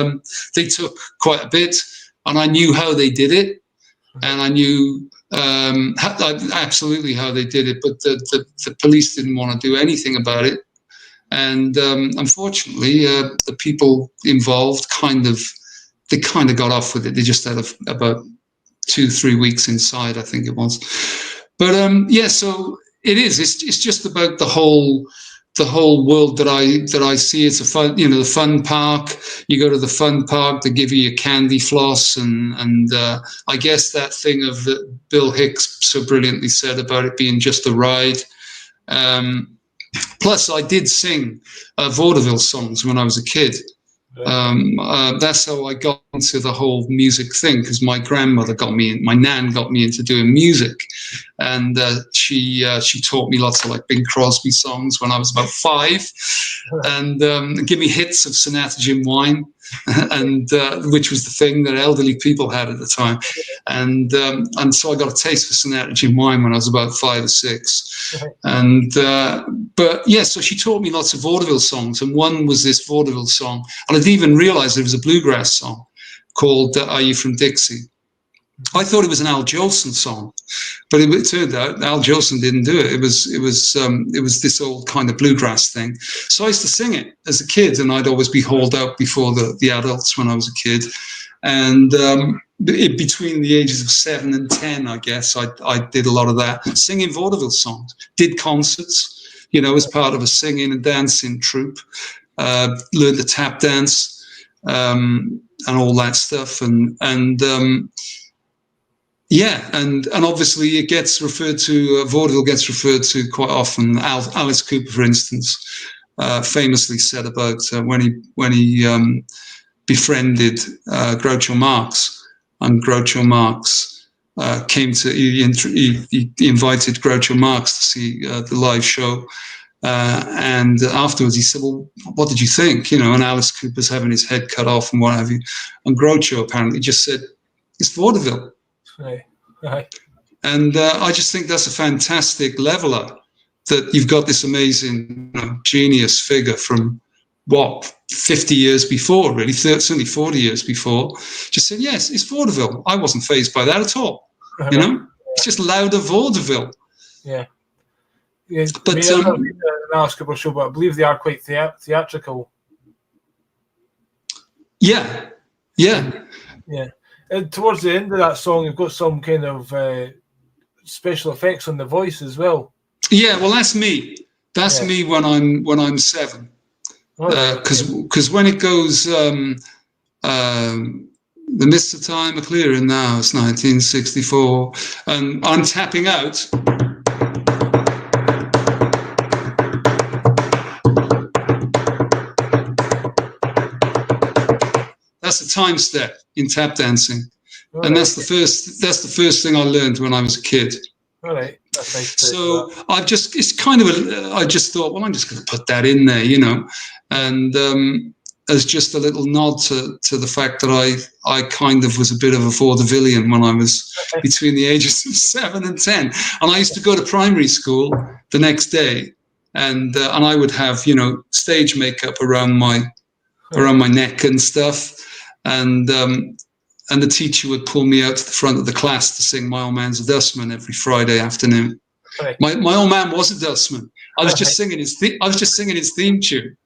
they took quite a bit, and I knew how they did it, and I knew absolutely how they did it. But the police didn't want to do anything about it. And unfortunately, the people involved kind of got off with it. They just had about 2-3 weeks inside, I think it was. But so it is. It's just about the whole world that I see. It's a fun, the fun park. You go to the fun park, they give you your candy floss, and I guess that thing of that Bill Hicks so brilliantly said about it being just a ride. Plus, I did sing vaudeville songs when I was a kid. That's how I got into the whole music thing, because my nan got me into doing music, and she taught me lots of like Bing Crosby songs when I was about 5, and give me hits of Sonata Jim Wine, and which was the thing that elderly people had at the time, and so I got a taste for Sonata Jim Wine when I was about 5 or 6, and but yeah, so she taught me lots of vaudeville songs, and one was this vaudeville song, and I didn't even realize there was a bluegrass song called "Are You From Dixie?" I thought it was an Al Jolson song, but it turned out Al Jolson didn't do it. It was this old kind of bluegrass thing. So I used to sing it as a kid, and I'd always be hauled out before the adults when I was a kid. And between the ages of 7 and 10, I guess I did a lot of that, singing vaudeville songs. Did concerts, as part of a singing and dancing troupe. Learned the tap dance and all that stuff, and obviously it gets referred to, vaudeville gets referred to quite often. Alice Cooper, for instance, famously said about when he befriended Groucho Marx, and Groucho Marx he invited Groucho Marx to see the live show, and afterwards he said, well, what did you think? And Alice Cooper's having his head cut off and what have you, and Groucho apparently just said, it's vaudeville. Right. And I just think that's a fantastic leveler, that you've got this amazing genius figure from 50 years before, really, certainly 40 years before, just said, yes, it's vaudeville. I wasn't fazed by that at all. It's just louder vaudeville. Yeah. But I've not read an Alice Cooper show, but I believe they are quite theatrical. Yeah. And towards the end of that song, you've got some kind of special effects on the voice as well. Yeah, well, that's me. That's me when I'm 7. Because when it goes, the mists of time are clearing now. It's 1964, and I'm tapping out. That's a time step in tap dancing, All and right. that's the first thing I learned when I was a kid. All right, that's nice. So I just thought, well, I'm just going to put that in there, and as just a little nod to the fact that I kind of was a bit of a vaudevillian when I was between the ages of 7 and 10, and I used to go to primary school the next day, and I would have stage makeup around my neck and stuff, and the teacher would pull me out to the front of the class to sing "My Old Man's a Dustman" every Friday afternoon. Right. My old man was a dustman. I was just singing his theme tune,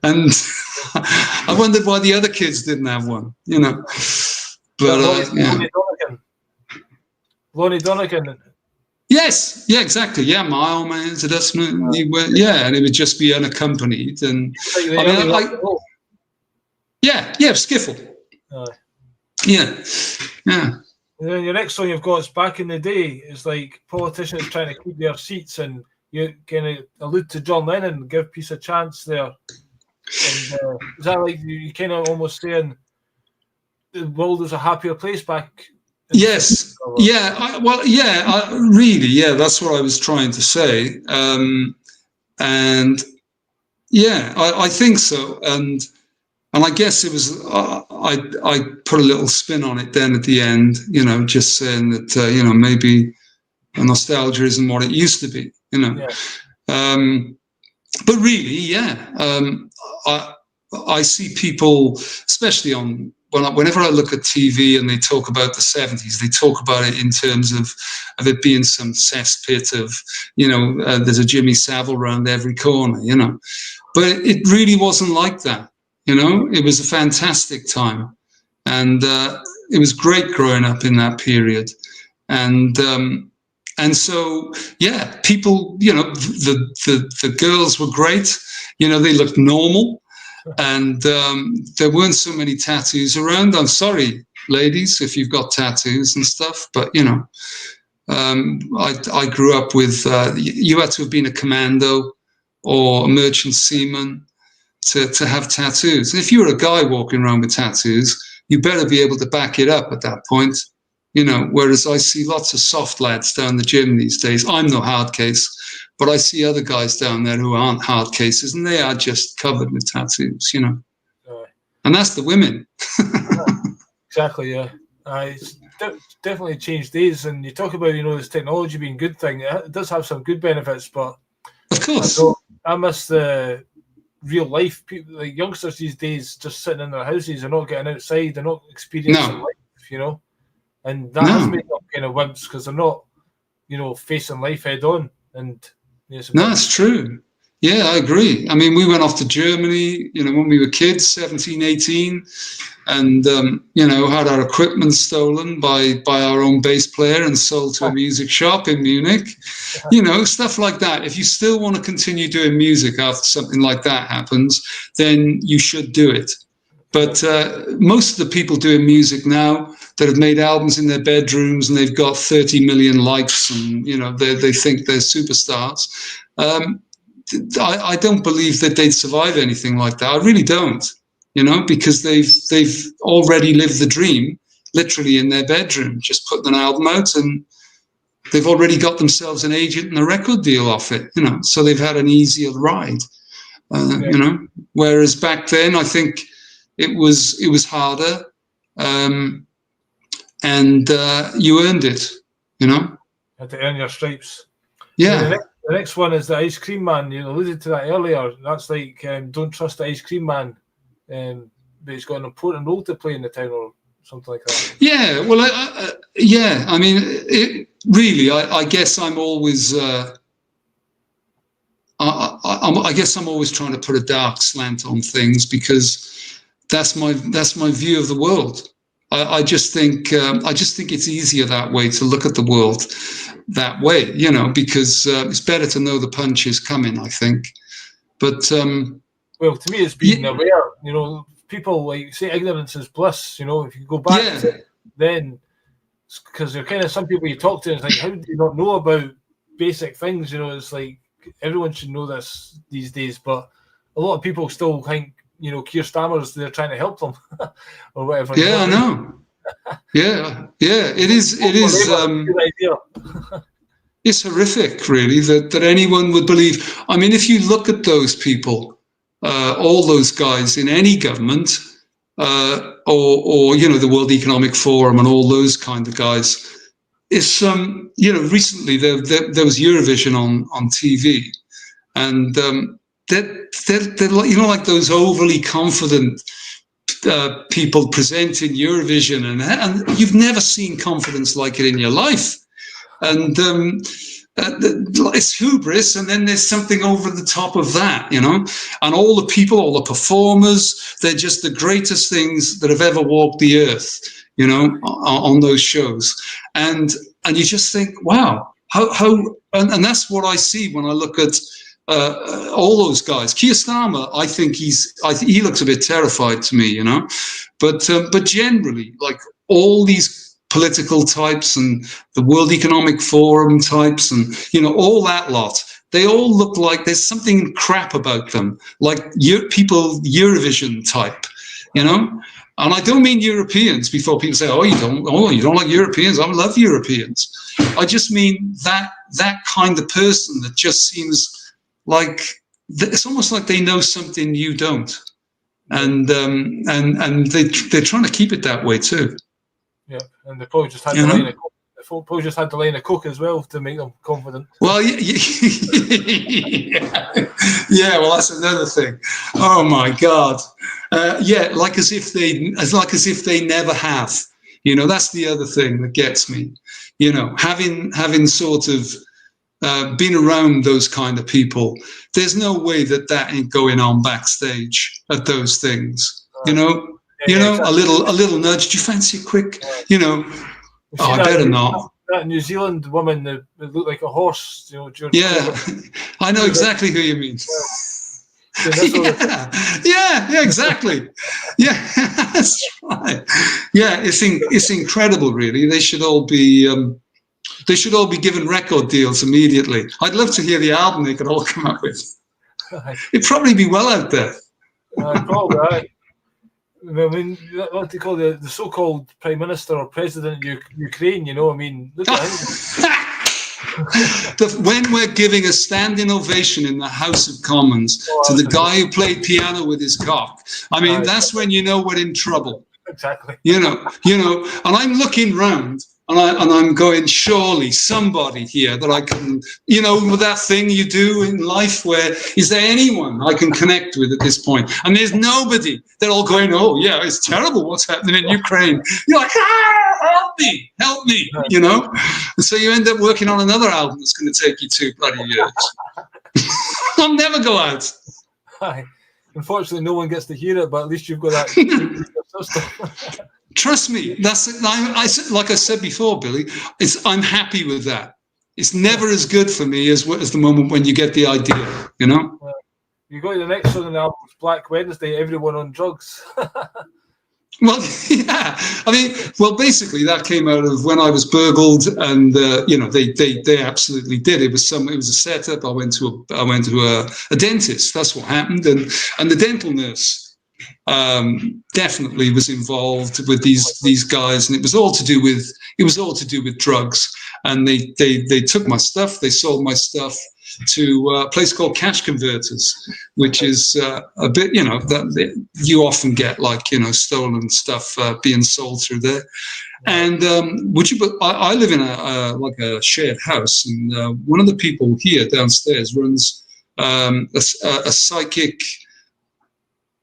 and I wondered why the other kids didn't have one, But Lonnie Donegan. Yes, yeah, exactly. Yeah, my old man's a dustman. And it would just be unaccompanied, and skiffle. Yeah. And then your next song you've got is "Back in the Day." It's like politicians trying to keep their seats, and you kind of allude to John Lennon, give peace a chance there. And, is that like you kind of almost saying the world was a happier place back? Yes. Yeah. Really. Yeah. That's what I was trying to say. And yeah, I think so. And I guess it was, I put a little spin on it then at the end, just saying that, maybe nostalgia isn't what it used to be, But really, yeah, I see people, especially whenever I look at TV and they talk about the 70s, they talk about it in terms of it being some cesspit of, there's a Jimmy Savile around every corner, But it really wasn't like that. It was a fantastic time, and it was great growing up in that period, and so yeah, people, the girls were great, they looked normal, and there weren't so many tattoos around. I'm sorry, ladies, if you've got tattoos and stuff, but I grew up with you had to have been a commando or a merchant seaman to have tattoos. And if you were a guy walking around with tattoos, you better be able to back it up at that point, whereas I see lots of soft lads down the gym these days. I'm no hard case, but I see other guys down there who aren't hard cases, and they are just covered with tattoos, and that's the women. Exactly, yeah. It's definitely changed days, and you talk about, this technology being a good thing. It does have some good benefits, but of course, I miss the real life people, like youngsters these days, just sitting in their houses. They're not getting outside. They're not experiencing life, and that has made them kind of wimps because they're not, facing life head on. And that's true. Yeah, I agree. I mean, we went off to Germany, when we were kids, 17, 18, and, had our equipment stolen by our own bass player and sold to a music shop in Munich, stuff like that. If you still want to continue doing music after something like that happens, then you should do it. But most of the people doing music now that have made albums in their bedrooms and they've got 30 million likes and, they think they're superstars, I don't believe that they'd survive anything like that. I really don't, because they've already lived the dream, literally in their bedroom, just putting an album out, and they've already got themselves an agent and a record deal off it, so they've had an easier ride, Whereas back then, I think it was harder, and you earned it, Had to earn your stripes. Yeah. The next one is the Ice Cream Man. You alluded to that earlier. That's like Don't Trust the Ice Cream Man, but he's got an important role to play in the town or something like that. Yeah, well, I mean, really, I guess I'm always, I guess I'm always trying to put a dark slant on things because that's my view of the world. I just think it's easier that way to look at the world that way, because it's better to know the punch is coming, I think. But well, to me, it's being aware. People like say ignorance is bliss. If you go back to it, then because there are kind of some people you talk to, and it's like, how do you not know about basic things? It's like everyone should know this these days, but a lot of people still think Keir Starmer's they're trying to help them or whatever. Yeah, I know. Yeah. It is. Good idea. It's horrific, really, that anyone would believe. I mean, if you look at those people, all those guys in any government, or the World Economic Forum and all those kind of guys, is recently there was Eurovision on TV, and they're like those overly confident people presenting Eurovision, and you've never seen confidence like it in your life. And it's hubris, and then there's something over the top of that, and all the people, all the performers, they're just the greatest things that have ever walked the earth, on those shows. And you just think, wow, and that's what I see when I look at all those guys. Keir Starmer, I think he looks a bit terrified to me, but generally, like all these political types and the World Economic Forum types and, all that lot, they all look like there's something crap about them, like Eurovision type, And I don't mean Europeans before people say, you don't like Europeans. I love Europeans. I just mean that kind of person that just seems like it's almost like they know something you don't. And they're trying to keep it that way too. Yeah, and they probably just had the line of coke. They probably just had the line of coke as well to make them confident. Well, yeah, well, that's another thing. Oh my God, like as if they never have. That's the other thing that gets me. Having sort of been around those kind of people, there's no way that ain't going on backstage at those things. Exactly. a little nudge. Do you fancy a quick? I better not. That New Zealand woman that looked like a horse. Yeah, I know exactly who you mean. Yeah, exactly. Yeah, that's right. Yeah, it's incredible, really. They should all be given record deals immediately. I'd love to hear the album they could all come up with. It'd probably be well out there. Probably. Right. I mean, what do you call the so-called Prime Minister or President of Ukraine, look at him. When we're giving a standing ovation in the House of Commons to the guy who played piano with his cock, that's when we're in trouble. Exactly. And I'm looking round and I'm going, surely somebody here that I can, with that thing you do in life where, is there anyone I can connect with at this point? And there's nobody. They're all going, oh yeah, it's terrible what's happening in Ukraine. You're like, help me, And so you end up working on another album that's going to take you 2 bloody years. I'll never go out. Hi. Unfortunately, no one gets to hear it, but at least you've got that. Trust me, like I said before, Billy. I'm happy with that. It's never as good for me as the moment when you get the idea. You go to the next song on the album, Black Wednesday. Everyone on drugs. Well, yeah. Basically, that came out of when I was burgled, and they absolutely did. It was a setup. I went to a dentist. That's what happened, and the dental nurse definitely was involved with these guys, and it was all to do with drugs. And they took my stuff. They sold my stuff to a place called Cash Converters, which is a bit, that you often get stolen stuff being sold through there. And I live in a shared house, and one of the people here downstairs runs a psychic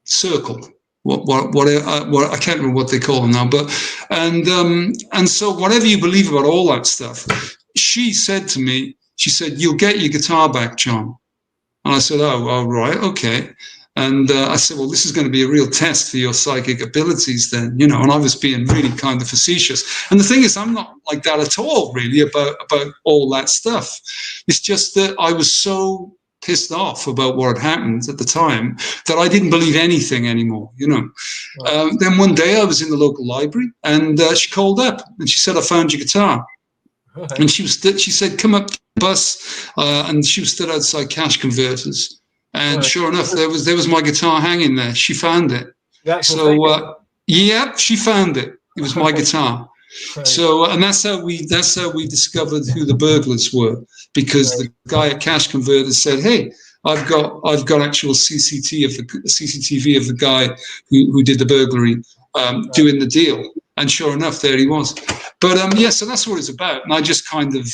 circle. What I can't remember what they call them now, and so whatever you believe about all that stuff, she said to me, you'll get your guitar back, John. And I said, oh, right, okay. And I said, well, this is going to be a real test for your psychic abilities then, and I was being really kind of facetious. And the thing is, I'm not like that at all, really, about all that stuff. It's just that I was so pissed off about what had happened at the time that I didn't believe anything anymore, Right. Then one day I was in the local library, and she called up and she said, I found your guitar. Okay. And she said, come up to the bus, and she was stood outside Cash Converters. And sure enough, there was my guitar hanging there. She found it. So yeah, she found it. It was my guitar. Right. So, and that's how we discovered who the burglars were, because the guy at Cash Converters said, "Hey, I've got actual CCTV of the guy who did the burglary doing the deal." And sure enough, there he was. But yeah, so that's what it's about. And I just kind of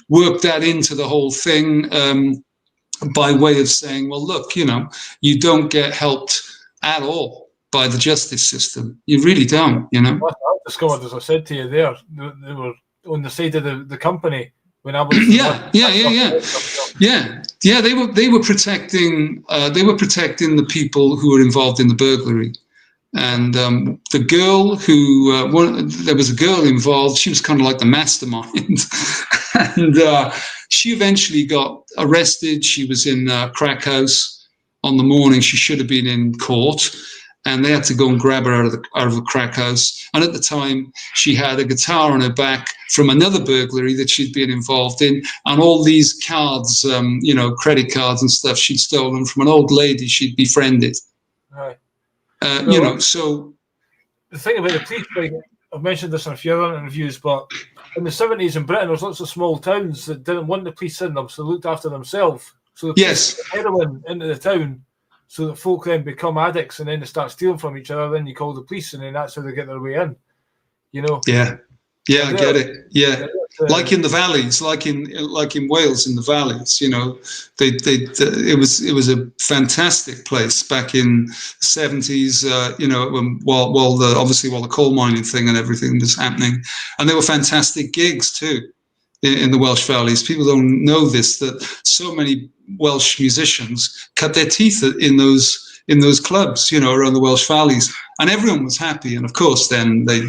worked that into the whole thing by way of saying, well, look, you don't get helped at all by the justice system. You really don't, What I discovered, as I said to you there, they were on the side of the company when I was. Yeah. They were protecting the people who were involved in the burglary. And the girl there was a girl involved. She was kind of like the mastermind, and she eventually got arrested. She was in crack house on the morning she should have been in court, and they had to go and grab her out of the crack house. And at the time, she had a guitar on her back from another burglary that she'd been involved in, and all these cards, credit cards and stuff she'd stolen from an old lady she'd befriended. Right. So the thing about the police, like, I've mentioned this in a few other interviews, but in the 70s in Britain, there was lots of small towns that didn't want the police in them, so they looked after themselves. So the police put heroin into the town, so that folk then become addicts, and then they start stealing from each other. Then you call the police, and then that's how they get their way in. Yeah, I get it. Yeah, like in the valleys, like in Wales, in the valleys. It was a fantastic place back in the 70s. While the coal mining thing and everything was happening, and there were fantastic gigs too in the Welsh valleys. People don't know this, that so many Welsh musicians cut their teeth in those clubs, around the Welsh valleys, and everyone was happy. And of course, then they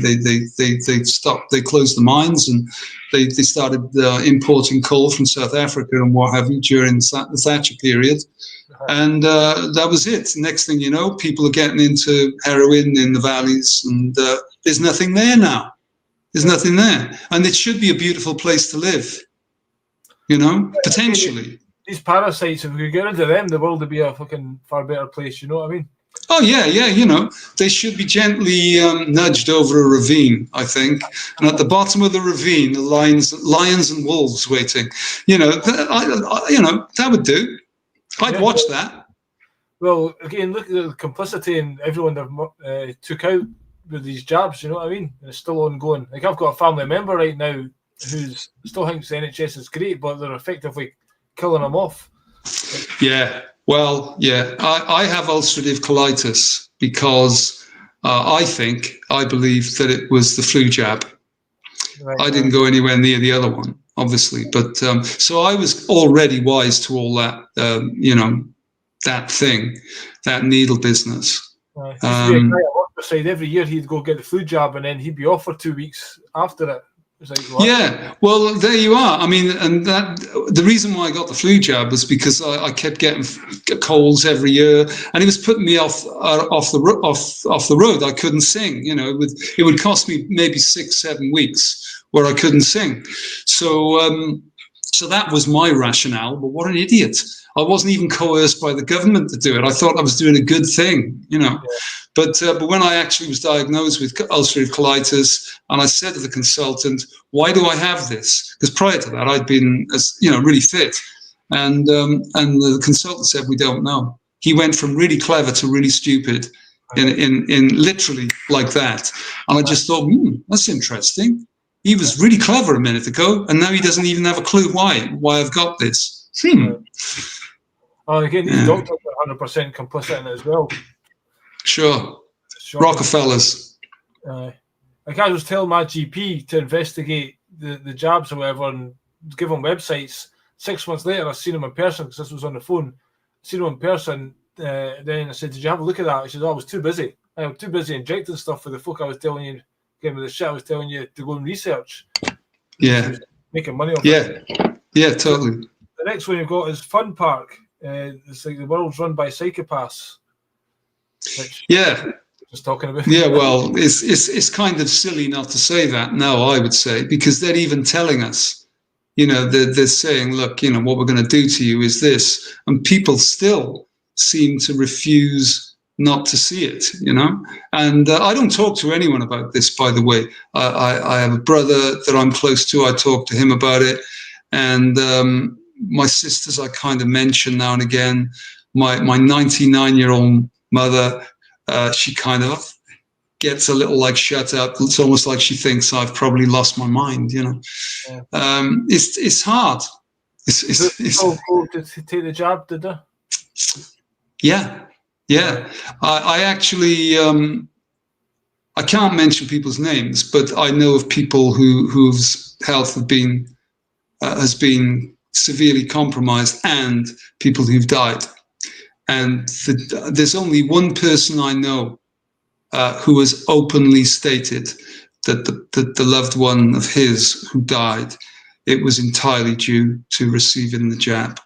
stopped, they closed the mines, and they started importing coal from South Africa and what have you during the Thatcher period. And that was it. Next thing you know, people are getting into heroin in the valleys, and there's nothing there now. There's nothing there, and it should be a beautiful place to live. Potentially. These parasites, if we get rid of them, the world would be a fucking far better place. You know what I mean? Oh yeah. They should be gently nudged over a ravine, I think. And at the bottom of the ravine, the lions and wolves waiting. That would do. I'd watch that. Well, again, look at the complicity and everyone they've took out with these jabs. You know what I mean? And it's still ongoing. Like, I've got a family member right now who still thinks the NHS is great, but they're effectively killing them off. Yeah. Well, yeah. I have ulcerative colitis because I believe that it was the flu jab. Right, I didn't go anywhere near the other one, obviously. But so I was already wise to all that, that thing, that needle business. Every year he'd go get the flu jab and then he'd be off for 2 weeks after it. Like, yeah, well, there you are. I mean, and that the reason why I got the flu jab was because I kept getting colds every year, and it was putting me off the road. I couldn't sing. It would cost me maybe 6-7 weeks where I couldn't sing. So that was my rationale. But what an idiot! I wasn't even coerced by the government to do it. I thought I was doing a good thing, Yeah. But when I actually was diagnosed with ulcerative colitis, and I said to the consultant, "Why do I have this?" Because prior to that, I'd been, really fit, and the consultant said, "We don't know." He went from really clever to really stupid, in literally like that, and I just thought, that's interesting. He was really clever a minute ago, and now he doesn't even have a clue why I've got this. Again, these doctors are 100% complicit in it as well. Sure. Rockefellers. Like, I was telling my GP to investigate the jabs or whatever and give him websites. 6 months later, I seen him in person because this was on the phone. Seen him in person. Then I said, "Did you have a look at that?" He said, "I was too busy. I was too busy injecting stuff for the folk I was telling you, giving me the shit I was telling you to go and research." Yeah. Making money off it. Yeah, totally. The next one you've got is Fun Park. It's like the world's run by psychopaths. Just talking about. Yeah, well, it's kind of silly not to say that now, I would say, because they're even telling us, they're saying, look, what we're going to do to you is this, and people still seem to refuse not to see it, you know. And I don't talk to anyone about this, by the way. I have a brother that I'm close to. I talk to him about it. And my sisters I kind of mention now and again. My 99-year-old mother, she kind of gets a little like shut up. It's almost like she thinks I've probably lost my mind, you know. Yeah. It's hard. It's cool to take the jab, did they? Yeah. I actually I can't mention people's names, but I know of people whose health has been severely compromised, and people who've died. And there's only one person I know who has openly stated that the loved one of his who died, it was entirely due to receiving the jab.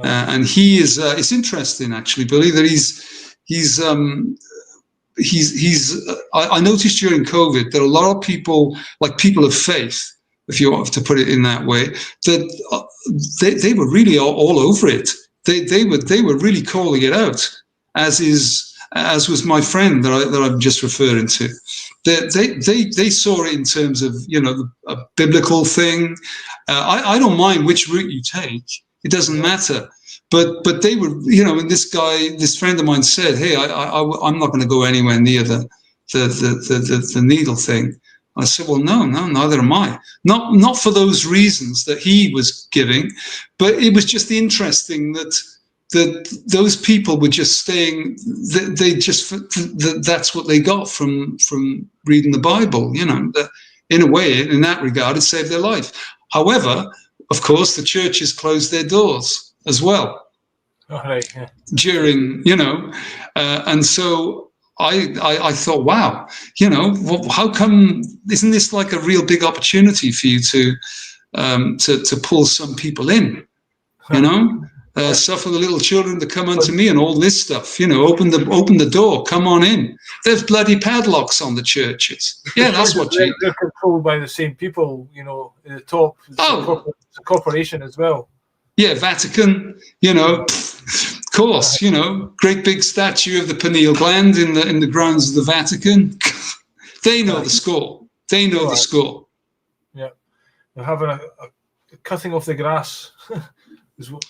And he is. It's interesting, actually, Billy, that I noticed during COVID that a lot of people, like people of faith, if you want to put it in that way, that they were really all over it. They were really calling it out, as was my friend that I'm just referring to. They saw it in terms of, you know, a biblical thing. I don't mind which route you take. It doesn't matter. But they were, you know, and this friend of mine said, hey, I'm not going to go anywhere near the needle thing. I said, well, no, neither am I. Not for those reasons that he was giving, but it was just interesting that those people were just staying. That's what they got from reading the Bible. You know, that in a way, in that regard, it saved their life. However, of course, the churches closed their doors as well. Right, yeah. During, you know, and so I thought, wow, you know, how come? Isn't this like a real big opportunity for you to pull some people in? You know, suffer the little children to come unto me, and all this stuff. You know, open the door, come on in. There's bloody padlocks on the churches. Yeah, that's what they're controlled by the same people. You know, at the top. It's a corporation as well. Yeah, Vatican, you know, of course, you know, great big statue of the pineal gland in the grounds of the Vatican. They know the score. They know the score. Yeah, they're having a cutting off the grass.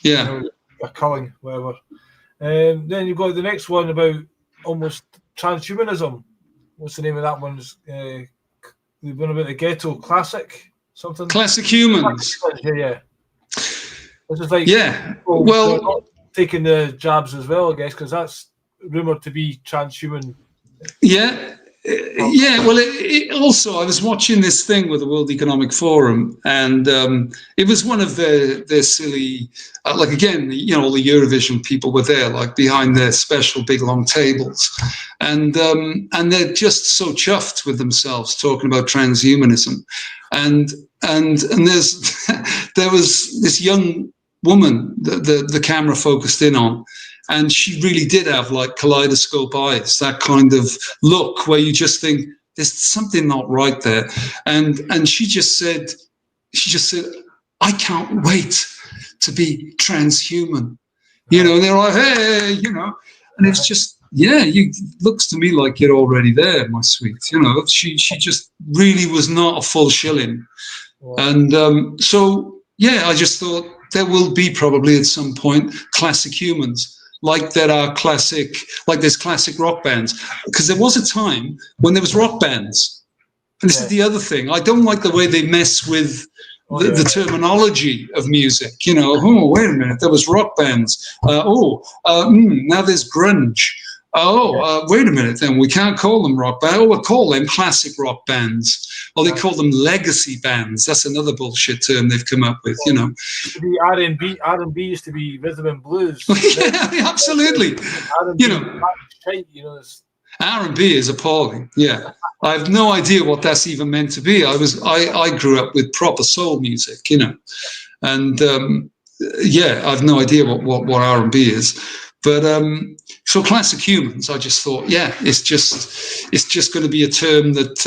Yeah, you know, a culling, whatever. Then you've got the next one about almost transhumanism. What's the name of that one? The one about the ghetto classic something. Classic humans. Yeah. This is like well, not taking the jabs as well, I guess, because that's rumored to be transhuman. Yeah. Well, it also, I was watching this thing with the World Economic Forum, and it was one of their silly, like, again, you know, all the Eurovision people were there, like behind their special big long tables, and they're just so chuffed with themselves talking about transhumanism, and there was this young woman the camera focused in on, and she really did have like kaleidoscope eyes, that kind of look where you just think there's something not right there, and she just said I can't wait to be transhuman, you know. And they're like, hey, you know, and it's just, yeah, you looks to me like you're already there, my sweet, you know. She just really was not a full shilling. And so yeah, I just thought there will be probably at some point classic humans, like there are there's classic rock bands, because there was a time when there was rock bands. And this is the other thing. I don't like the way they mess with the terminology of music. You know, oh, wait a minute, there was rock bands. Now there's grunge. Wait a minute, then we can't call them rock bands. We'll call them classic rock bands. Or they call them legacy bands. That's another bullshit term they've come up with, you know. The R&B used to be rhythm and blues. Yeah, absolutely. R&B, you know, R&B is appalling. Yeah, I have no idea what that's even meant to be. I grew up with proper soul music, you know, and I have no idea what R&B is. But so classic humans, I just thought, yeah, it's just going to be a term that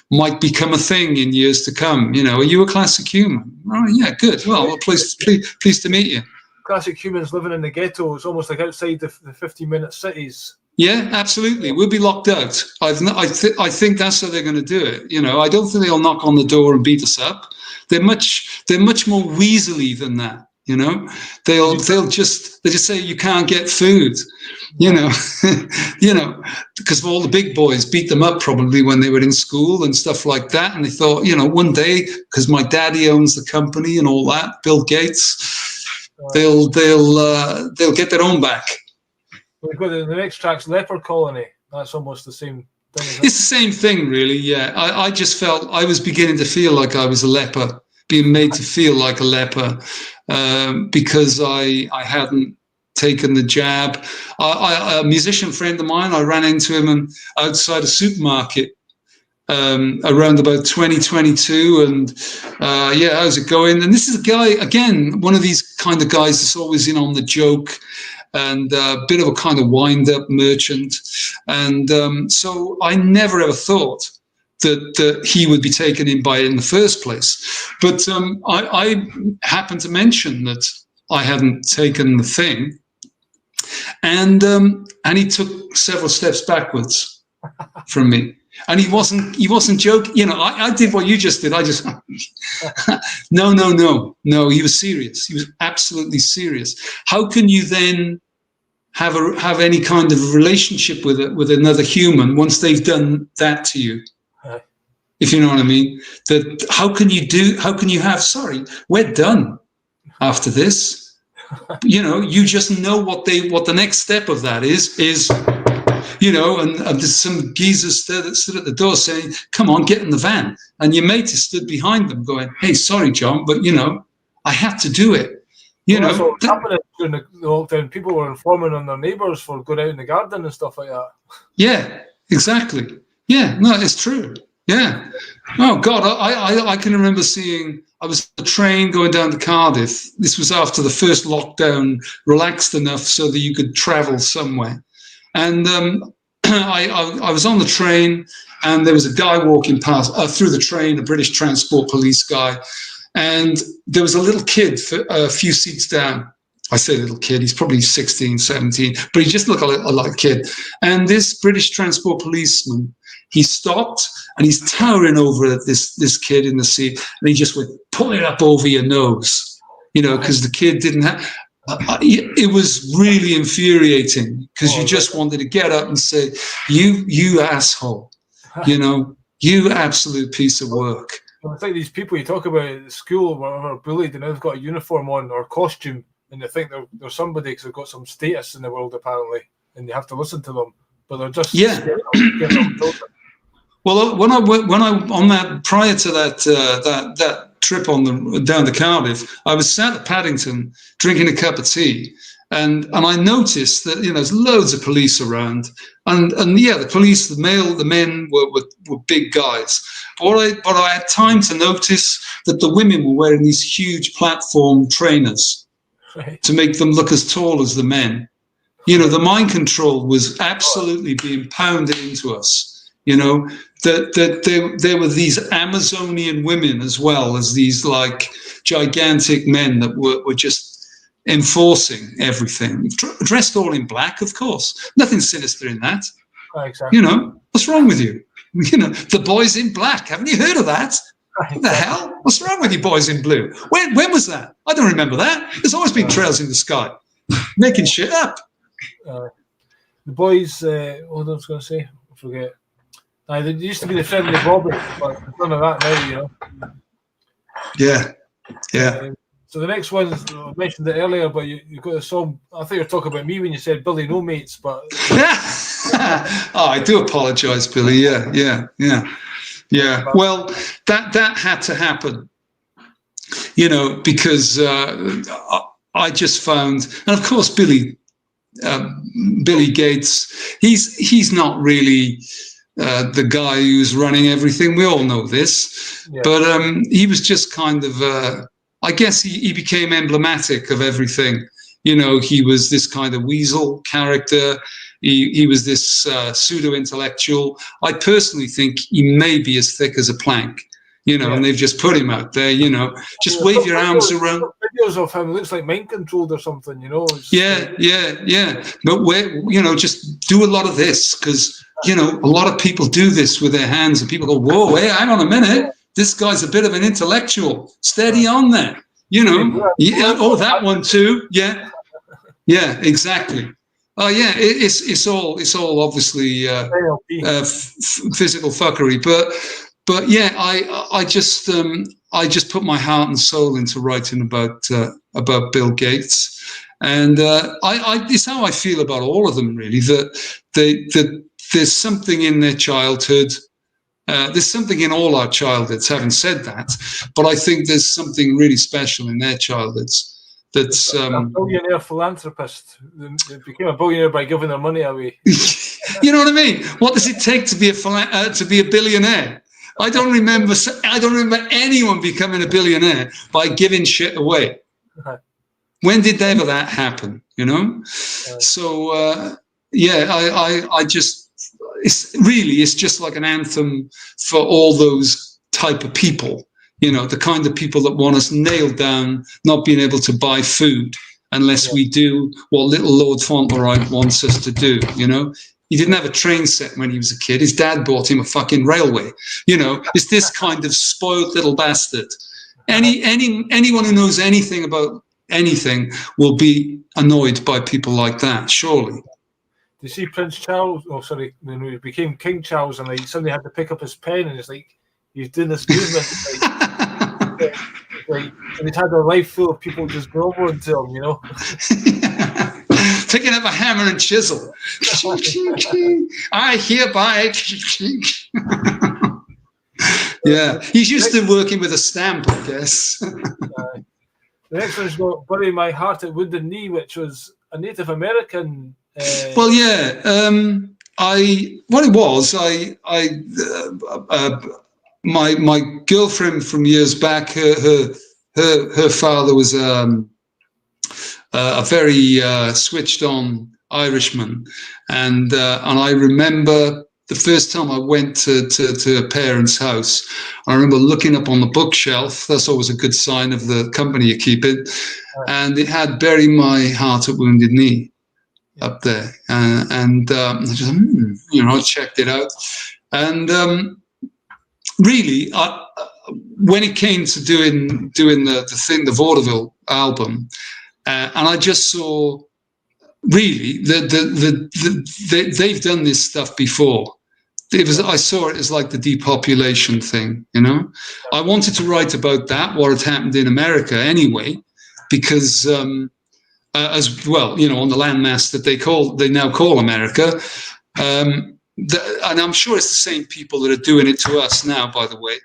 might become a thing in years to come. You know, are you a classic human? Oh, yeah, good. Well, pleased to meet you. classic humans living in the ghettos, almost like outside the 15-minute cities. Yeah, absolutely. We'll be locked out. I think that's how they're going to do it. You know, I don't think they'll knock on the door and beat us up. They're much more weaselly than that. You know, they'll just say you can't get food. You know, because all the big boys beat them up probably when they were in school and stuff like that. And they thought, you know, one day, because my daddy owns the company and all that, Bill Gates, they'll get their own back. We've got the next track's Leper Colony. That's almost the same thing. It's the same thing, really. Yeah, I just felt I was beginning to feel like I was a leper, being made to feel like a leper, because I hadn't taken the jab. A musician friend of mine, I ran into him outside a supermarket around about 2022, and how's it going? And this is a guy, again, one of these kind of guys that's always in on the joke, and a bit of a kind of wind-up merchant. And so I never ever thought that he would be taken in by it in the first place. But I happened to mention that I hadn't taken the thing, and he took several steps backwards from me. And he wasn't joking. You know, I did what you just did. I just no. He was serious. He was absolutely serious. How can you then have any kind of relationship with another human once they've done that to you? If you know what I mean. That how can you have? Sorry, we're done after this. You know, you just know what the next step of that is. You know, and there's some geezers that stood at the door saying, "Come on, get in the van." And your mate has stood behind them going, "Hey, sorry, John, but, you know, I had to do it." You know, that's what happened during the lockdown. People were informing on their neighbours for going out in the garden and stuff like that. Yeah, exactly. Yeah, no, it's true. Yeah. Oh, God, I can remember I was on a train going down to Cardiff. This was after the first lockdown relaxed enough so that you could travel somewhere. And I was on the train, and there was a guy walking past through the train, a British Transport Police guy, and there was a little kid a few seats down. I say little kid, he's probably 16, 17, but he just looked like a kid. And this British Transport policeman, he stopped, and he's towering over this kid in the seat, and he just went, "Pull it up over your nose," you know, because the kid didn't have. It was really infuriating, because you just wanted to get up and say, you asshole, you know, you absolute piece of work. It's like these people you talk about at school or whatever are bullied, and they've got a uniform on or costume, and they think they're somebody because they've got some status in the world apparently, and you have to listen to them, but they're just Well, when I on that prior to that trip down to Cardiff, I was sat at Paddington drinking a cup of tea, and I noticed that, you know, there's loads of police around, and yeah, the men were big guys. But I had time to notice that the women were wearing these huge platform trainers to make them look as tall as the men. You know, the mind control was absolutely being pounded into us. You know, that there were these Amazonian women as well as these like gigantic men that were just enforcing everything, dressed all in black, of course. Nothing sinister in that. Exactly. You know, what's wrong with you? You know, the boys in black. Haven't you heard of that? What the hell? What's wrong with you boys in blue? When was that? I don't remember that. There's always been trails in the sky. Making shit up. The boys, what I was going to say, I forget. They used to be the friendly Bobby, but none of that now, you know. Yeah. So the next one, I mentioned it earlier, but you got a song. I think you were talking about me when you said Billy No Mates, but oh, I do apologise, Billy. Yeah. Well, that had to happen, you know, because I just found, and of course, Billy Gates, he's not really the guy who's running everything. We all know this, but he was just kind of. I guess he became emblematic of everything. You know, he was this kind of weasel character. He was this pseudo-intellectual. I personally think he may be as thick as a plank, you know, and they've just put him out there, you know, just wave your arms around. videos of him. It looks like mind controlled or something, you know. Yeah. But just do a lot of this, because a lot of people do this with their hands, and people go, "Whoa, hey, hang on a minute, this guy's a bit of an intellectual. Steady on there." Oh, that one too. Yeah, exactly. Oh yeah, it's all obviously physical fuckery, but yeah, I just put my heart and soul into writing about Bill Gates, and it's how I feel about all of them, really. That there's something in their childhood. There's something in all our childhoods. Having said that, but I think there's something really special in their childhoods. That's a billionaire philanthropist. They became a billionaire by giving their money away. You know what I mean? What does it take to be a billionaire? I don't remember anyone becoming a billionaire by giving shit away. When did ever that happen? So I just, it's just like an anthem for all those type of people. The kind of people that want us nailed down, not being able to buy food unless we do what little Lord Fauntleroy wants us to do. He didn't have a train set when he was a kid. His dad bought him a fucking railway. It's this kind of spoiled little bastard. Anyone who knows anything about anything will be annoyed by people like that, surely. You see Prince Charles, when he became King Charles, and somebody had to pick up his pen, and it's like, he's doing this movement. And he's had a life full of people just groveling to him, Picking up a hammer and chisel. I hereby. Yeah, he's used to working with a stamp, I guess. The next one's got "Bury My Heart at Wounded Knee," which was a Native American. Well, yeah. My girlfriend from years back, her father was a very switched on Irishman, and I remember the first time I went to a parent's house, I remember looking up on the bookshelf. That's always a good sign of the company you keep it, and it had "Bury My Heart at Wounded Knee" up there, and I just I checked it out, and really, when it came to doing the vaudeville album, and I just saw really they've done this stuff before. I saw it as like the depopulation thing, I wanted to write about that, what had happened in America anyway, because as well, on the landmass that they now call America. And I'm sure it's the same people that are doing it to us now, by the way.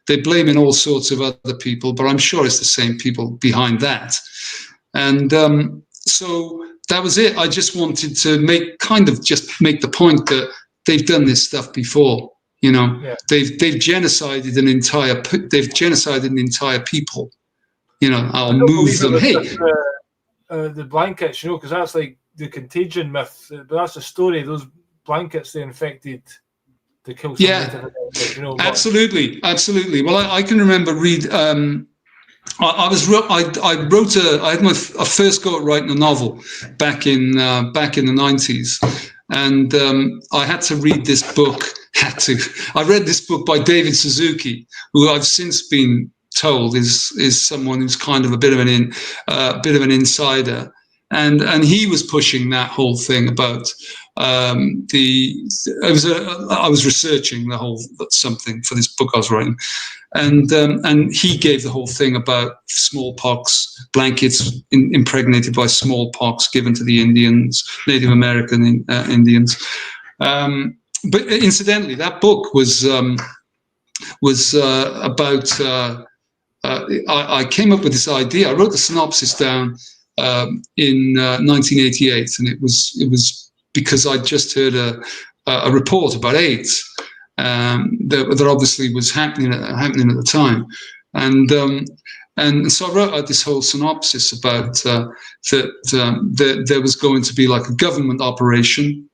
They're blaming all sorts of other people, but I'm sure it's the same people behind that. And so that was it. I just wanted to make the point that they've done this stuff before. They've genocided an entire people. I'll move them. Hey, the blankets, because that's like the contagion myth. But that's the story. Those blankets they infected to kill somebody. Yeah, absolutely. Well, I can remember I had my first go at writing a novel back in the 90s, and I had to read this book. I read this book by David Suzuki, who I've since been told is someone who's kind of a bit of an insider, and he was pushing that whole thing about I was researching the whole something for this book I was writing, and he gave the whole thing about smallpox, blankets impregnated by smallpox given to the Indians, Native American Indians. But incidentally, that book was about. I came up with this idea. I wrote the synopsis down in 1988, and it was because I just heard a report about AIDS that obviously was happening at the time, and so I wrote out this whole synopsis about that there was going to be like a government operation,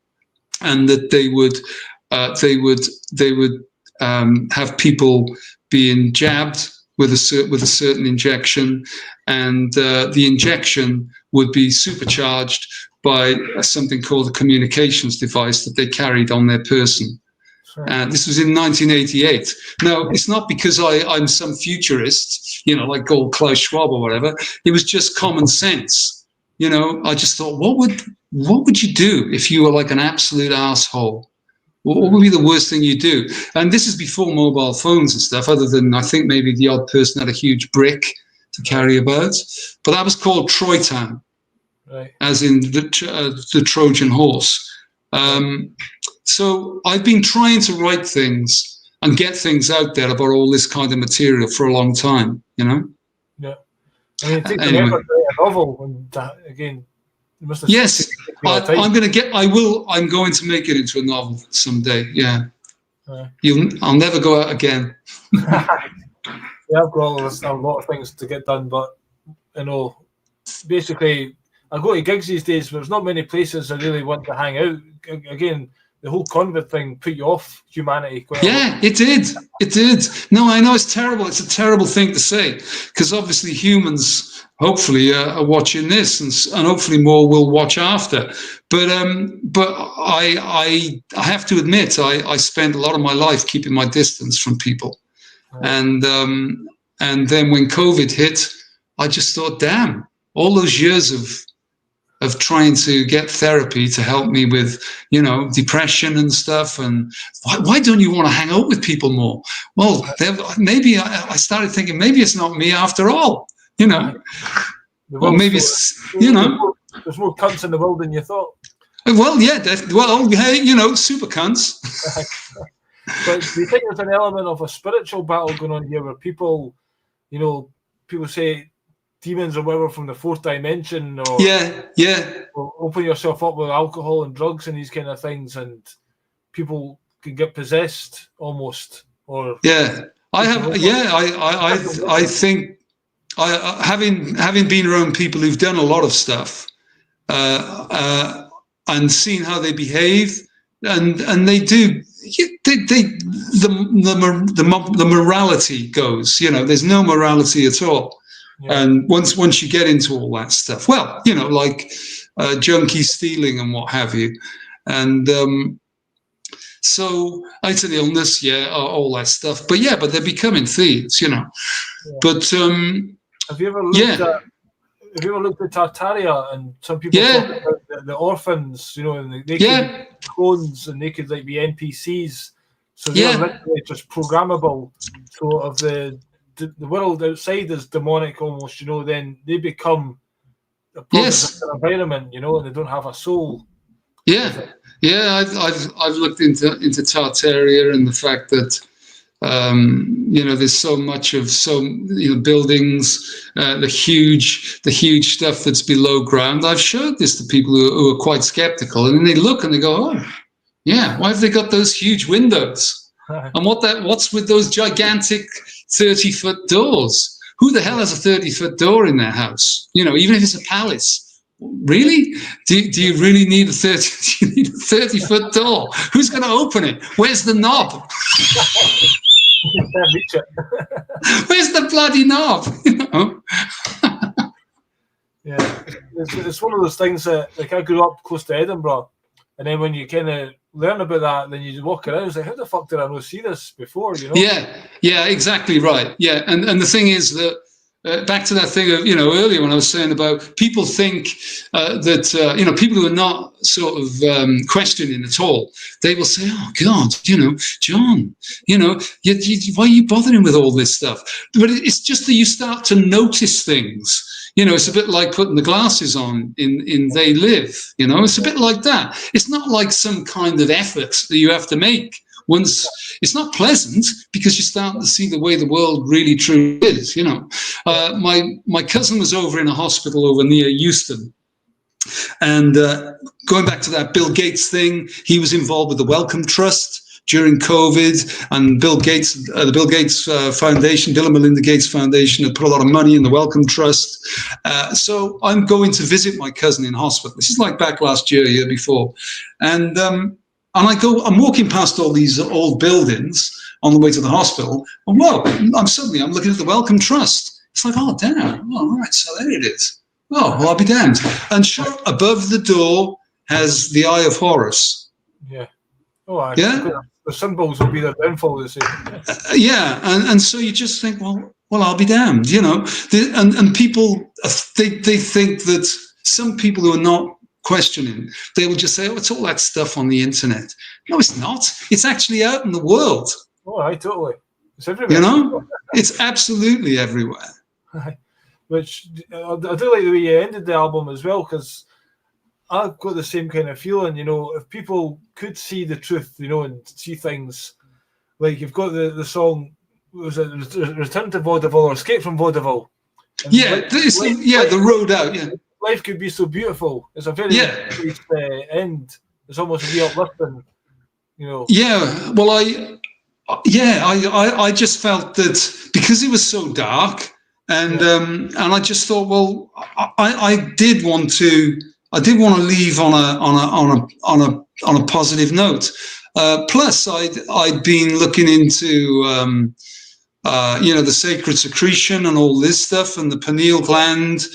and that they would have people being jabbed with a certain injection, and the injection would be supercharged by something called a communications device that they carried on their person. And this was in 1988. Now, it's not because I'm some futurist, like old Klaus Schwab or whatever. It was just common sense. I just thought, what would you do if you were like an absolute asshole? What would be the worst thing you do? And this is before mobile phones and stuff, other than I think maybe the odd person had a huge brick to carry about. But that was called Troitan, right, as in the Trojan horse. So I've been trying to write things and get things out there about all this kind of material for a long time, Yeah. I mean, it takes anyway. To write a novel, and again, yes, I'm going to make it into a novel someday. Yeah, I'll never go out again. Yeah, I've got a lot of things to get done, but basically, I go to gigs these days. There's not many places I really want to hang out. Again, the whole COVID thing put you off humanity. It did. No, I know it's terrible. It's a terrible thing to say, because obviously humans hopefully are watching this, and hopefully more will watch after. But I have to admit, I spent a lot of my life keeping my distance from people, and then when COVID hit, I just thought, damn, all those years of trying to get therapy to help me with, depression and stuff. And why don't you want to hang out with people more? Well, maybe I started thinking, maybe it's not me after all, Or maybe it's, There's more cunts in the world than you thought. Well, yeah, hey, super cunts. But do you think there's an element of a spiritual battle going on here where people say demons or whatever from the fourth dimension, or or open yourself up with alcohol and drugs and these kind of things, and people can get possessed almost? Or I think having been around people who've done a lot of stuff and seen how they behave, and they do. The morality goes. There's no morality at all. Yeah. And once you get into all that stuff, well, like junkie stealing and what have you, and so it's an illness, all that stuff. But they're becoming thieves, Yeah. But have you ever looked at Tartaria? And some people talk about the orphans, and they could be clones, and they could be NPCs. So they're literally just programmable. So of the world outside is demonic almost, then they become a product of their environment, and they don't have a soul. I've looked into Tartaria and the fact that there's so much of buildings, the huge stuff that's below ground. I've showed this to people who are quite skeptical, and then they look and they go, oh yeah, why have they got those huge windows? And what's with those gigantic 30-foot doors? Who the hell has a 30-foot door in their house? Even if it's a palace. Really? Do you really need a 30-foot door? Who's going to open it? Where's the knob? Where's the bloody knob? Yeah, it's one of those things that, I grew up close to Edinburgh, and then when you kind of learn about that, then you walk around, it's like, how the fuck did I not see this before? Yeah, exactly right. Yeah, and the thing is that back to that thing of earlier when I was saying about people think that people who are not sort of questioning at all, they will say, oh God, John, why are you bothering with all this stuff? But it's just that you start to notice things. It's a bit like putting the glasses on in They Live. It's a bit like that. It's not like some kind of effort that you have to make. Once it's not pleasant, because you start to see the way the world really truly is. My cousin was over in a hospital over near Euston, and going back to that Bill Gates thing, he was involved with the Wellcome Trust during COVID, and Bill Gates, the Bill Gates Foundation, Bill and Melinda Gates Foundation, had put a lot of money in the Wellcome Trust. So I'm going to visit my cousin in hospital. This is like back last year before, and I'm walking past all these old buildings, on the way to the hospital. And whoa, I'm looking at the Wellcome Trust. It's like, oh, damn. Oh, all right, so there it is. Oh, well, I'll be damned. And sure, above the door has the Eye of Horus. Yeah. Oh, yeah. The symbols will be their downfall, they say. Yeah, and so you just think, well, I'll be damned, you know. And people, they think that some people who are not questioning, they will just say, oh, it's all that stuff on the internet. No, it's not. It's actually out in the world. Oh, I totally. It's everywhere. You know, it's absolutely everywhere. Which I do like the way you ended the album as well, because I've got the same kind of feeling, you know, if people could see the truth, you know, and see things, like you've got the song, was it Return to Vaudeville or Escape from Vaudeville? And the road out, yeah. Life could be so beautiful. It's a very nice end. It's almost a real uplifting, you know. Yeah, well, I just felt that because it was so dark, and I just thought, well, I did want to leave on a positive note. Plus, I'd been looking into the sacred secretion and all this stuff, and the pineal gland,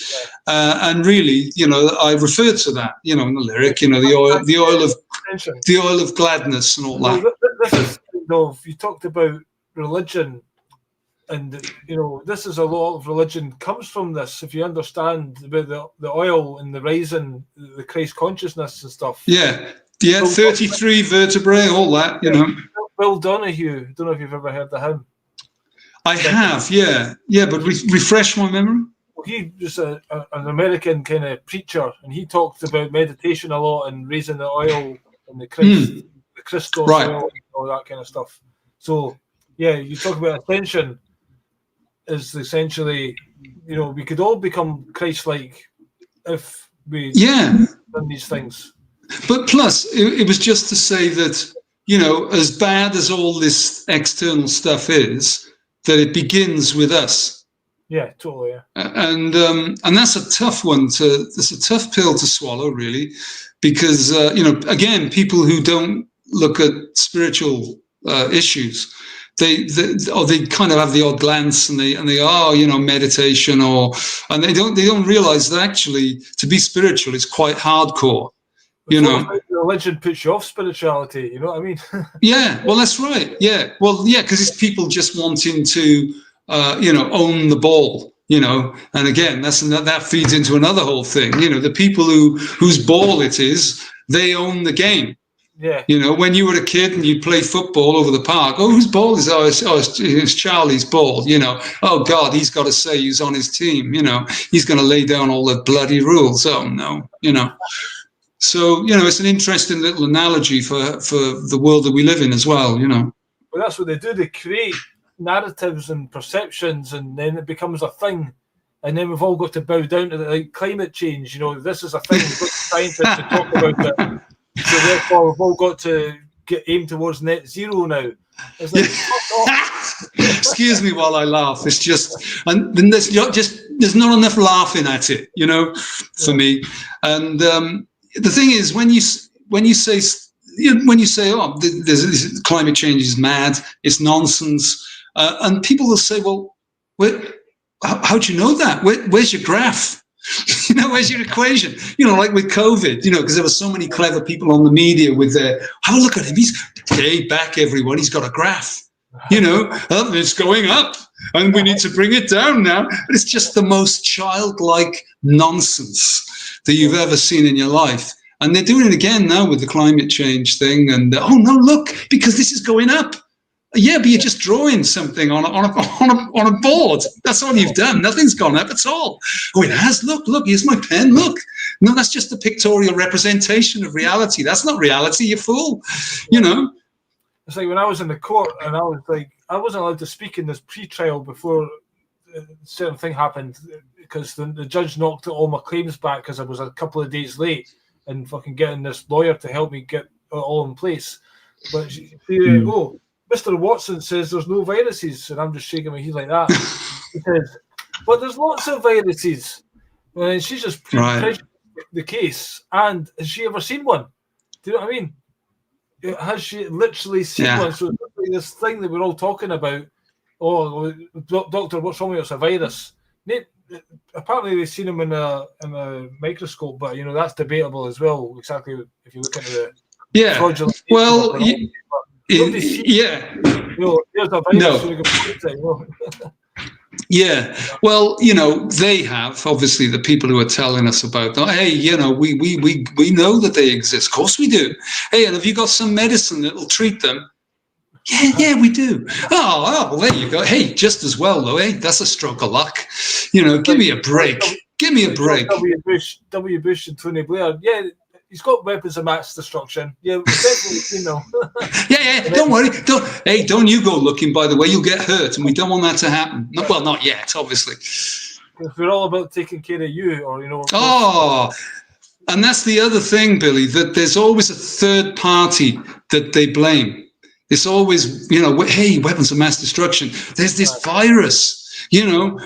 and really, you know, I referred to that, you know, in the lyric, you know, the oil of gladness and all that. This is you talked about religion. And, you know, this is a lot of religion comes from this. If you understand about the oil and the rising, the Christ consciousness and stuff. Yeah, 33 vertebrae, all that, you know. Bill Donahue, I don't know if you've ever heard of him. I have, yeah, but refresh my memory. Well, he was an American kind of preacher, and he talked about meditation a lot and raising the oil and the Christ, the crystal oil, and all that kind of stuff. So, yeah, you talk about ascension. Is essentially, you know, we could all become Christ-like if we done these things. But plus, it was just to say that, you know, as bad as all this external stuff is, that it begins with us. Yeah, totally. Yeah. And that's a tough one it's a tough pill to swallow, really, because you know, again, people who don't look at spiritual issues. They kind of have the odd glance and they you know, meditation and they don't realize that actually to be spiritual is quite hardcore, you know. Religion puts you off spirituality, you know what I mean? Yeah, well, that's right. Yeah, well, yeah, because it's people just wanting to you know, own the ball, you know. And again, that feeds into another whole thing, you know. The people whose ball it is, they own the game. Yeah. You know, when you were a kid and you'd play football over the park, whose ball is it's Charlie's ball, you know. Oh, God, he's got to say who's on his team, you know. He's going to lay down all the bloody rules. Oh, no, you know. So, you know, it's an interesting little analogy for the world that we live in as well, you know. Well, that's what they do. They create narratives and perceptions, and then it becomes a thing. And then we've all got to bow down to like climate change. You know, this is a thing. We've got scientists to talk about it. So therefore, we've all got to aim towards net zero now. It's like, excuse me while I laugh. It's just, and then there's not enough laughing at it, you know, for me. And the thing is, when you say, oh, this climate change is mad, it's nonsense, and people will say, well, how do you know that? Where's your graph? You know, where's your equation? You know, like with COVID, you know, because there were so many clever people on the media with their, oh, look at him, he's back, everyone, he's got a graph, you know, it's going up and we need to bring it down now. But it's just the most childlike nonsense that you've ever seen in your life. And they're doing it again now with the climate change thing. And oh no, look, because this is going up. Yeah, but you're just drawing something on a board. That's all you've done. Nothing's gone up at all. Oh, it has. Look, here's my pen. Look. No, that's just a pictorial representation of reality. That's not reality, you fool. You know. It's like when I was in the court and I was like, I wasn't allowed to speak in this pre-trial before a certain thing happened because the judge knocked all my claims back because I was a couple of days late and fucking getting this lawyer to help me get it all in place. But Mr. Watson says there's no viruses, and I'm just shaking my head like that. He says, but there's lots of viruses. And she's just prejudiced the case. And has she ever seen one? Do you know what I mean? Has she literally seen one? So this thing that we're all talking about. Oh, doctor, what's wrong with it? It's a virus. Apparently they've seen him in a microscope, but that's debatable as well. Exactly, if you look into the fraudulent. Well, there's a virus. No. Yeah, well, they have, obviously, the people who are telling us about them. Hey, we know that they exist. Of course we do. Hey, and have you got some medicine that will treat them? Yeah, we do. Oh, well, there you go. Hey, just as well, though. Hey, that's a stroke of luck. Give me a break. Give me a break. W. Bush and Tony Blair. Yeah, he's got weapons of mass destruction. Yeah, definitely, Yeah, don't worry. Don't you go looking, by the way. You'll get hurt, and we don't want that to happen. Well, not yet, obviously. We're all about taking care of you, or Oh, and that's the other thing, Billy, that there's always a third party that they blame. It's always, hey, weapons of mass destruction. There's this virus. Oh,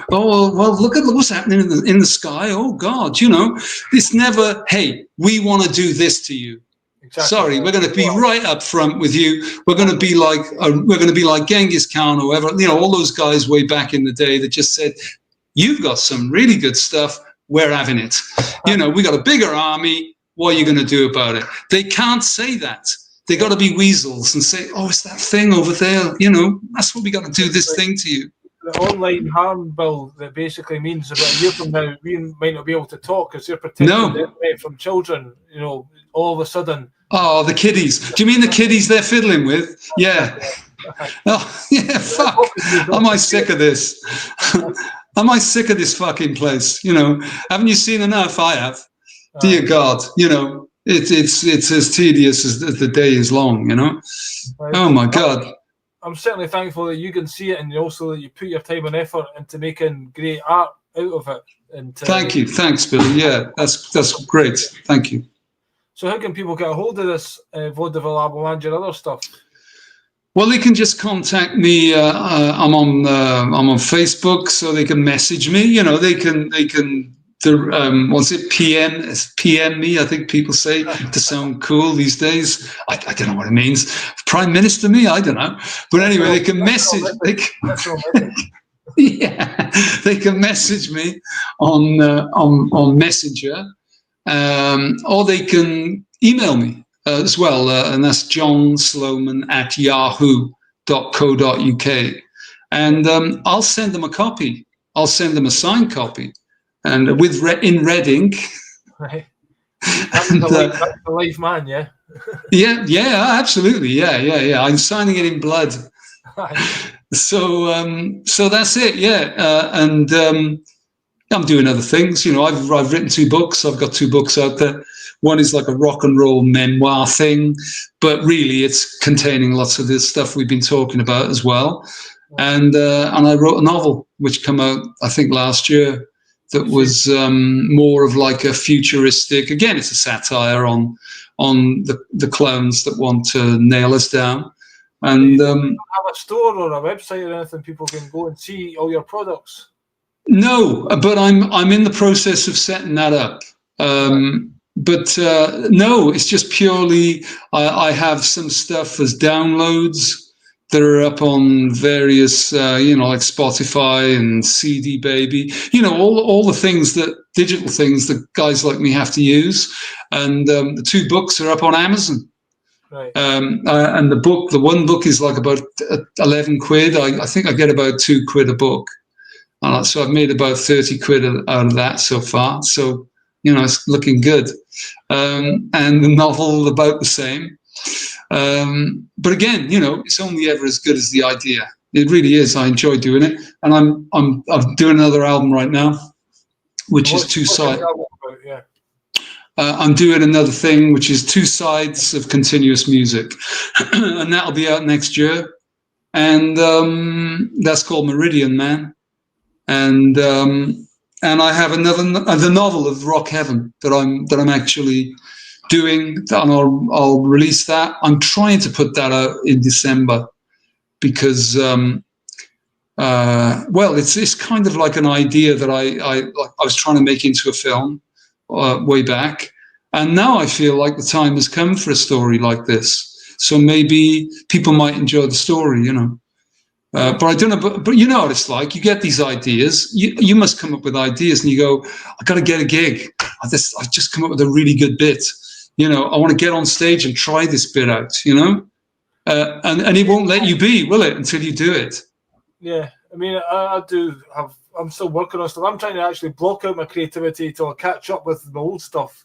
well, look at what's happening in the sky. Oh, God, it's never, hey, we want to do this to you. Exactly. Sorry, we're going to be right up front with you. We're going to be like Genghis Khan or whatever, all those guys way back in the day that just said, you've got some really good stuff. We're having it. We got a bigger army. What are you going to do about it? They can't say that. They got to be weasels and say, oh, it's that thing over there. That's what we got to do this thing to you. The online harm bill that basically means about a year from now, we might not be able to talk because they're protecting the internet from children, all of a sudden. Oh, the kiddies. Do you mean the kiddies they're fiddling with? Yeah. Oh, yeah, fuck. Am I sick of this? Am I sick of this fucking place? Haven't you seen enough? I have. Dear God, it's as tedious as the day is long, Oh my God. I'm certainly thankful that you can see it, and also that you put your time and effort into making great art out of it. And thank you, thanks, Billy. Yeah, that's great. Thank you. So, how can people get a hold of this vaudeville album and your other stuff? Well, they can just contact me. I'm on Facebook, so they can message me. They can. What's it? PM me, I think people say, to sound cool these days. I don't know what it means. Prime Minister me, I don't know. But anyway, they can message. They can message me on Messenger, or they can email me as well, and that's johnsloman@yahoo.co.uk, and I'll send them a copy. I'll send them a signed copy. And in red ink. Right. That's the life man, yeah? Yeah, absolutely. Yeah. I'm signing it in blood. So that's it, yeah. And I'm doing other things. I've written 2 books. I've got 2 books out there. One is like a rock and roll memoir thing, but really it's containing lots of this stuff we've been talking about as well. And I wrote a novel which came out, I think, last year. That was more of like a futuristic. Again, it's a satire on the clowns that want to nail us down. And have a store or a website or anything people can go and see all your products? No, but I'm in the process of setting that up. But no, it's just purely I have some stuff as downloads that are up on various, like Spotify and CD Baby, all the things digital things that guys like me have to use. And the 2 books are up on Amazon. Right. And the one book is like about 11 quid. I think I get about 2 quid a book. So I've made about 30 quid out of that so far. So, it's looking good. And the novel about the same. But again, it's only ever as good as the idea. It really is. I enjoy doing it, and I'm doing another album right now, which is 2 sides. I'm doing another thing, which is 2 sides of continuous music, and that'll be out next year. And that's called Meridian Man. And I have the novel of Rock Heaven that I'm actually doing, and I'll release that. I'm trying to put that out in December because it's kind of like an idea that I was trying to make into a film way back, and now I feel like the time has come for a story like this. So maybe people might enjoy the story, you know. But I don't know, but you know what it's like. You get these ideas. You must come up with ideas, and you go, "I got to get a gig. I've just come up with a really good bit. You know, I want to get on stage and try this bit out. You know, and it won't let you be, will it, until you do it? Yeah, I mean, I do have. I'm still working on stuff. I'm trying to actually block out my creativity till I catch up with my old stuff.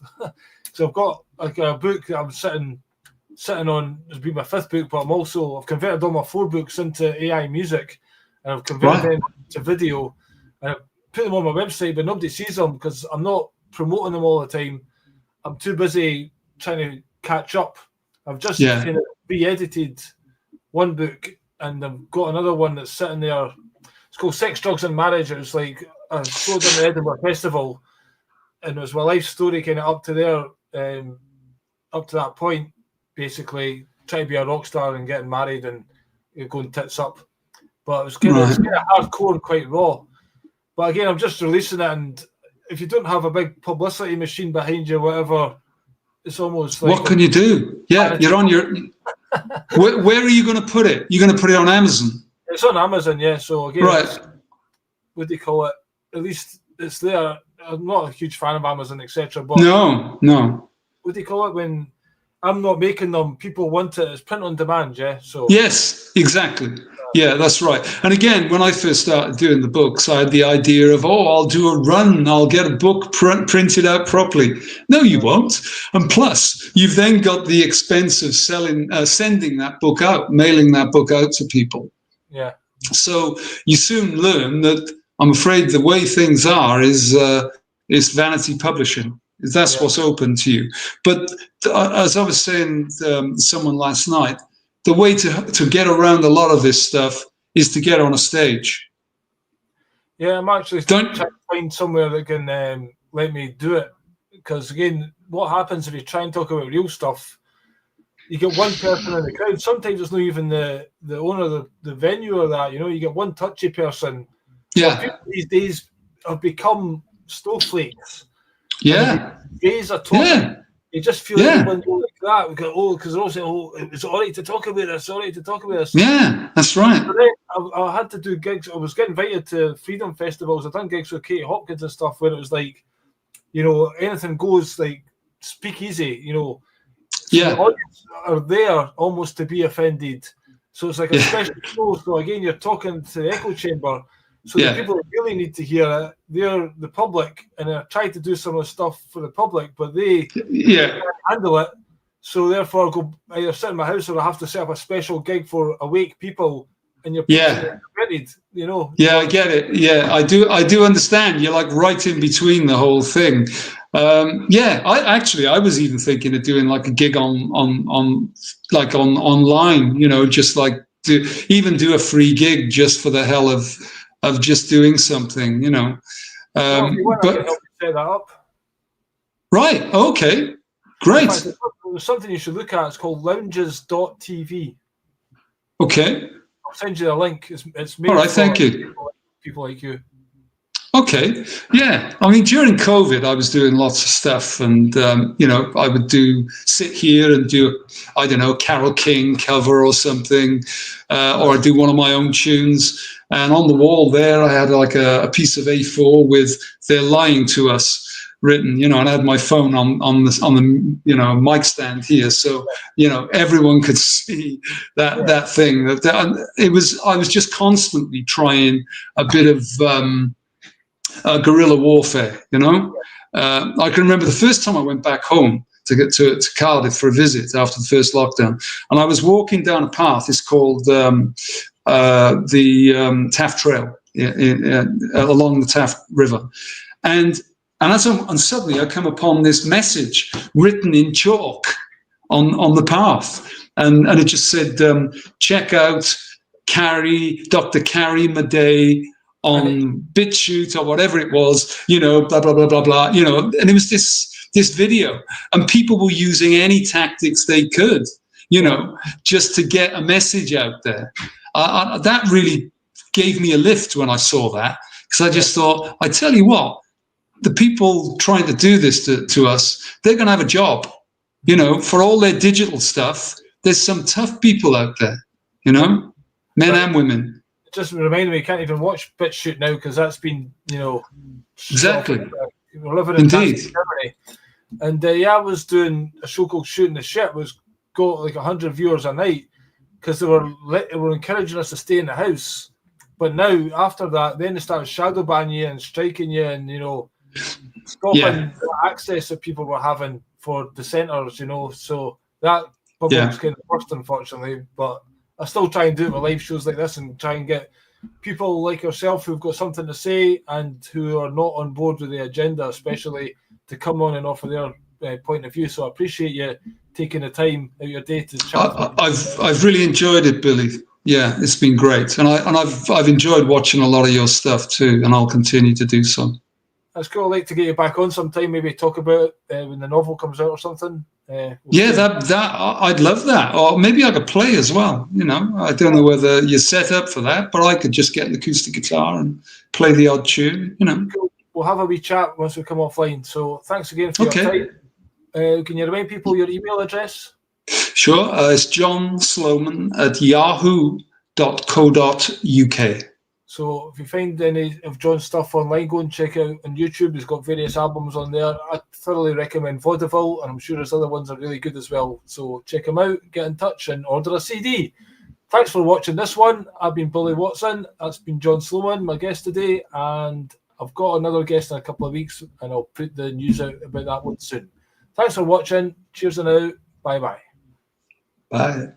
So I've got like a book that I'm sitting on. It's been my 5th book, but I've converted all my 4 books into AI music, and I've converted them to video, and I've put them on my website, but nobody sees them because I'm not promoting them all the time. I'm too busy trying to catch up. I've just kind of re-edited one book, and I've got another one that's sitting there. It's called Sex, Drugs and Marriage. It was like I showed in the Edinburgh Festival, and it was my life story kind of up to there, up to that point, basically trying to be a rock star and getting married and going tits up. But it was kind of hardcore and quite raw. But again, I'm just releasing it, and if you don't have a big publicity machine behind you, whatever, it's almost like... What can you do? Yeah, you're on your... where are you going to put it? You're going to put it on Amazon? It's on Amazon, yeah. So again, right. What do you call it? At least it's there. I'm not a huge fan of Amazon, etc. But no. What do you call it when I'm not making them? People want it. It's print on demand, yeah. So yes, exactly. Yeah, that's right. And again, when I first started doing the books, I had the idea of, I'll do a run. I'll get a book printed out properly. No, you won't. And plus, you've then got the expense of sending that book out, mailing that book out to people. Yeah. So you soon learn that, I'm afraid, the way things are is vanity publishing. That's what's open to you. But as I was saying to someone last night, the way to get around a lot of this stuff is to get on a stage. Yeah, I'm actually trying to find somewhere that can let me do it. Because again, what happens if you try and talk about real stuff? You get one person in the crowd. Sometimes it's not even the owner of the venue or that. You know, you get one touchy person. Yeah. So people these days have become snowflakes. Yeah. Days are talking. Yeah. You just feel everyone go like that. We go, because they're all saying, it's all right to talk about this. All right to talk about this. Yeah, that's right. But then I had to do gigs. I was getting invited to freedom festivals. I've done gigs with Katie Hopkins and stuff where it was like, you know, anything goes, like speak easy, you know. So the audience are there almost to be offended. So it's like a special show. So again, you're talking to the echo chamber. So the people that really need to hear it, they're the public, and I try to do some of the stuff for the public, but they can't handle it. So therefore, I go either sit in my house or I have to set up a special gig for awake people, and you're prevented, you know. Yeah, I get it. Yeah, I do understand. You're like right in between the whole thing. I was even thinking of doing like a gig on online, you know, just like do a free gig just for the hell of just doing something, you know. If you want, I can help you set that up. Right. Okay. Great. Fact, there's something you should look at. It's called lounges.tv. Okay. I'll send you the link. It's made all right. Thank you. People like you. Okay. Yeah. I mean, during COVID, I was doing lots of stuff, and you know, I would sit here and do, I don't know, Carole King cover or something, or I'd do one of my own tunes. And on the wall there, I had like a piece of A4 with "They're lying to us" written, you know, and I had my phone on the you know, mic stand here, so you know, everyone could see that thing. I was just constantly trying a bit of guerrilla warfare, you know. I can remember the first time I went back home to get to Cardiff for a visit after the first lockdown, and I was walking down a path. It's called the Taff Trail along the Taff River, and suddenly I come upon this message written in chalk on the path, and it just said, check out Dr. Carrie Madej on BitChute or whatever it was, you know, blah blah blah blah blah, you know. And it was this video, and people were using any tactics they could, you know, just to get a message out there. That really gave me a lift when I saw that, because I just thought, I tell you what, the people trying to do this to us, they're going to have a job, you know, for all their digital stuff. there's some tough people out there, you know, men and women. It just reminded me, you can't even watch BitChute now because that's been, you know, Exactly. We're living in Nazi Germany. And I was doing a show called Shooting the Shit, was got like 100 viewers a night because they were encouraging us to stay in the house. But now, after that, then they started shadow banning you and striking you and, you know, stopping the access that people were having for dissenters, you know. So that bubble's kind of burst, unfortunately. But I still try and do it with live shows like this and try and get people like yourself who've got something to say and who are not on board with the agenda, especially, to come on and offer their point of view. So I appreciate you taking the time out of your day to chat. I've really enjoyed it, Billy. Yeah, it's been great, and I've enjoyed watching a lot of your stuff too, and I'll continue to do so. That's cool. I'd like to get you back on sometime, maybe talk about it when the novel comes out or something. I'd love that, or maybe I could play as well. You know, I don't know whether you're set up for that, but I could just get an acoustic guitar and play the odd tune. You know, cool. We'll have a wee chat once we come offline. So thanks again for your time. Can you remind people your email address? Sure, it's johnsloman@yahoo.co.uk. So if you find any of John's stuff online, go and check out on YouTube. He's got various albums on there. I thoroughly recommend Vaudeville, and I'm sure his other ones are really good as well. So check him out, get in touch, and order a CD. Thanks for watching this one. I've been Billy Watson. That's been John Sloman, my guest today, and I've got another guest in a couple of weeks, and I'll put the news out about that one soon. Thanks for watching. Cheers and out. Bye-bye. Bye.